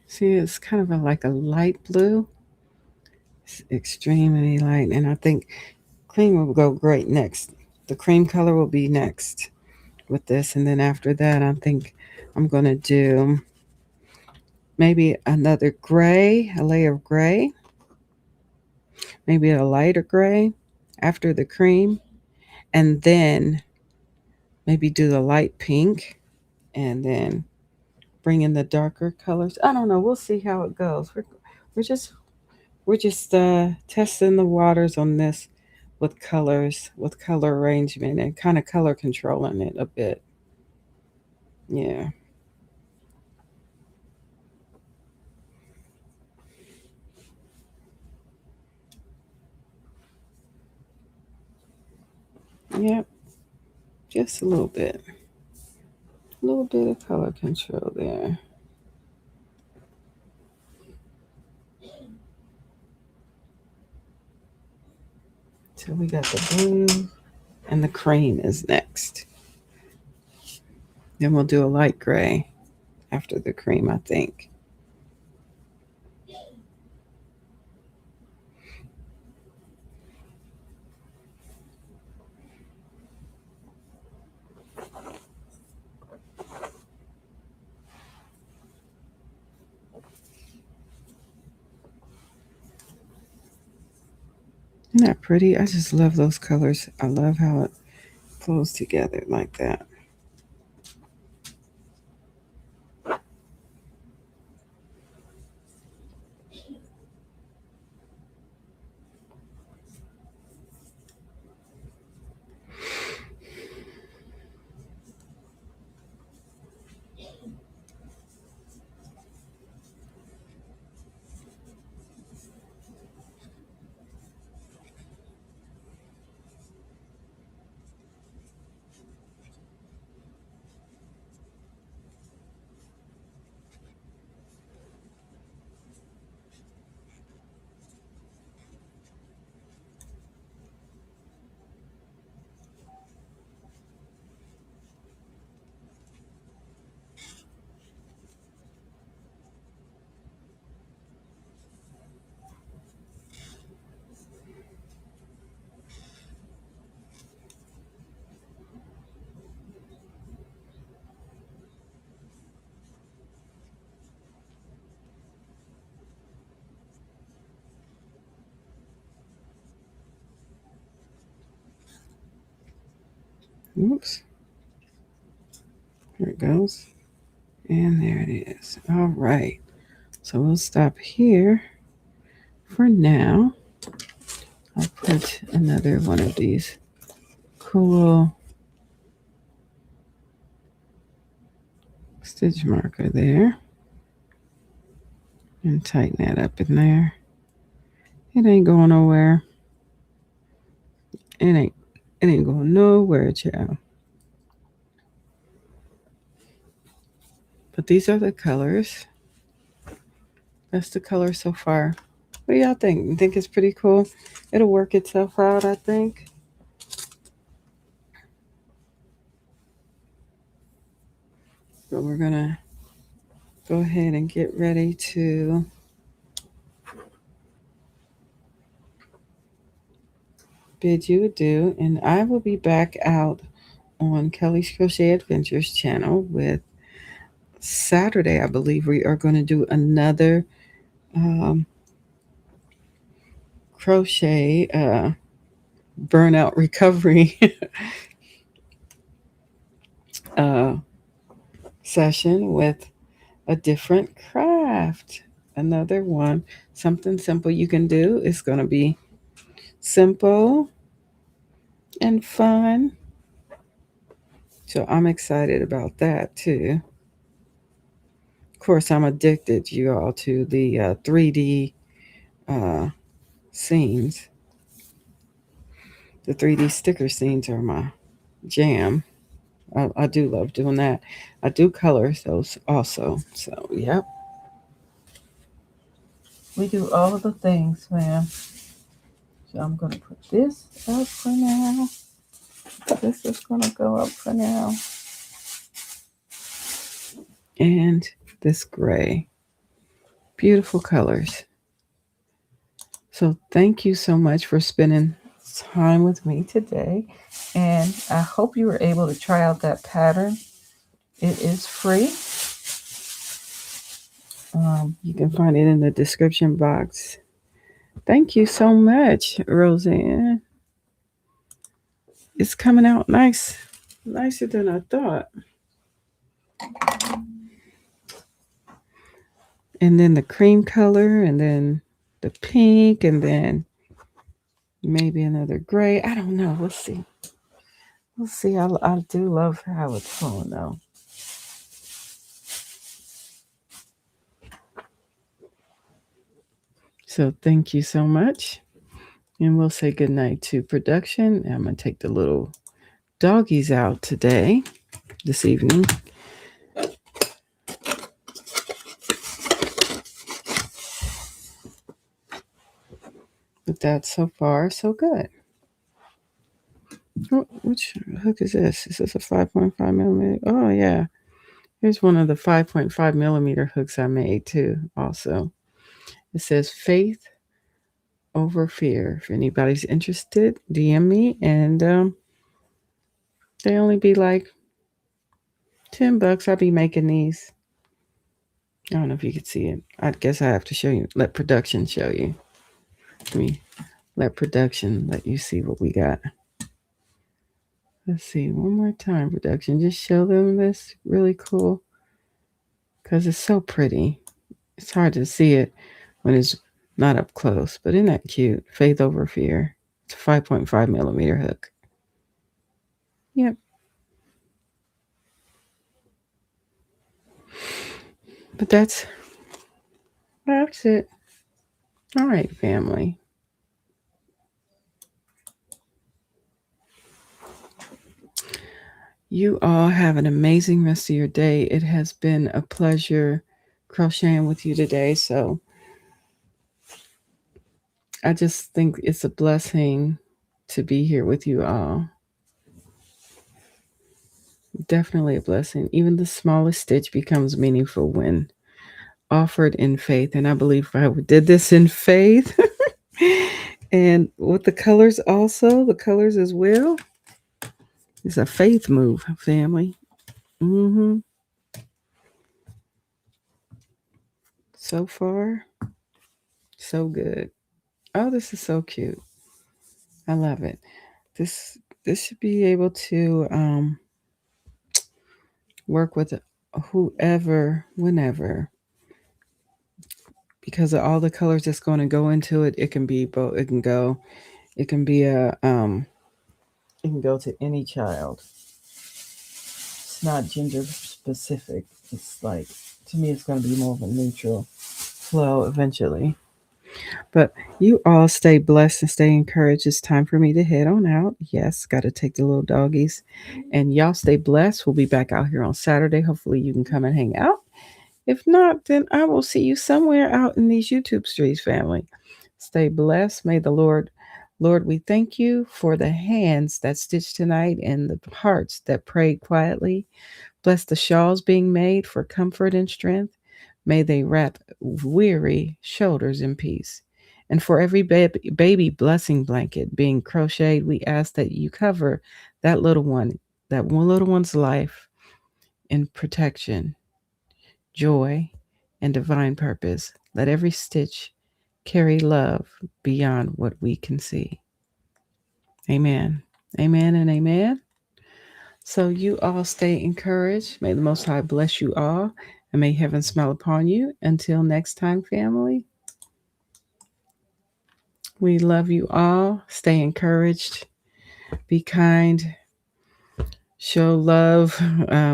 See, it's kind of like a light blue. It's extremely light, and I think cream will go great next. The cream color will be next with this, and then after that, I think I'm gonna do maybe another gray, a layer of gray. maybe a lighter gray after the cream, and then maybe do the light pink, and then bring in the darker colors. I don't know. We'll see how it goes. We're just testing the waters on this with colors, with color arrangement, and kind of color controlling it a bit. Yeah. Yep. Just a little bit of color control there. So we got the blue, and the cream is next. Then we'll do a light gray after the cream, I think. Isn't that pretty? I just love those colors. I love how it flows together like that. Oops. There it goes. And there it is. All right. So we'll stop here for now. I'll put another one of these cool stitch marker there and tighten that up in there. It ain't going nowhere. It ain't it ain't going nowhere, child. But these are the colors. That's the color so far. What do y'all think? You think it's pretty cool? It'll work itself out, I think. But we're gonna go ahead and get ready to bid you adieu, and I will be back out on Kelly's Crochet Adventures channel with Saturday. I believe we are going to do another um, crochet burnout recovery uh, session with a different craft. Another one, something simple you can do. It's going to be simple and fun. So I'm excited about that too. Of course, I'm addicted, you all, to the 3D uh, scenes. The 3D sticker scenes are my jam. I do love doing that. I do color those also. So, yep. We do all of the things, man. So I'm going to put this up for now. This is going to go up for now. And this gray. Beautiful colors. So thank you so much for spending time with me today. And I hope you were able to try out that pattern. It is free. You can find it in the description box Thank you so much, Roseanne. It's coming out nice, nicer than I thought. And then the cream color, and then the pink, and then maybe another gray. I don't know. We'll see. We'll see. I do love how it's flowing though. So thank you so much. And we'll say goodnight to production. I'm going to take the little doggies out today, this evening. But that's so far so good. Which hook is this? Is this a 5.5 millimeter? Oh, yeah. Here's one of the 5.5 millimeter hooks I made too, also. It says faith over fear. If anybody's interested, DM me. And they only be like $10. I'll be making these. I don't know if you can see it. I guess I have to show you. Let production show you. Let me let production let you see what we got. Let's see, one more time, production. Just show them this really cool because it's so pretty. It's hard to see it when it's not up close, but isn't that cute? Faith over fear. It's a 5.5 millimeter hook. Yep. But that's it. All right, family. You all have an amazing rest of your day. It has been a pleasure crocheting with you today. So I just think it's a blessing to be here with you all. Definitely a blessing. Even the smallest stitch becomes meaningful when offered in faith. And I believe I did this in faith. And with the colors also, the colors as well. It's a faith move, family. Mm-hmm. So far, so good. Oh, this is so cute. I love it. This this should be able to work with whoever, whenever, because of all the colors that's going to go into it. It can be both. It can go. It can be a. It can go to any child. It's not gender specific. It's like, to me, it's going to be more of a neutral flow eventually. But you all stay blessed and stay encouraged. It's time for me to head on out. Yes, got to take the little doggies. And y'all stay blessed. We'll be back out here on Saturday. Hopefully, you can come and hang out. If not, then I will see you somewhere out in these YouTube streets, family. Stay blessed. May the Lord, we thank you for the hands that stitched tonight and the hearts that prayed quietly. Bless the shawls being made for comfort and strength. May they wrap weary shoulders in peace. And for every baby blessing blanket being crocheted, we ask that you cover that little one, that one little one's life in protection, joy, and divine purpose. Let every stitch carry love beyond what we can see. Amen. Amen and amen. So you all stay encouraged. May the Most High bless you all and may heaven smile upon you. Until next time, family, we love you all. Stay encouraged. Be kind. Show love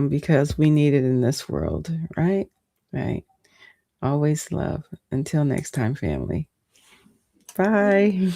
because we need it in this world, right? Right. Always love. Until next time, family. Bye.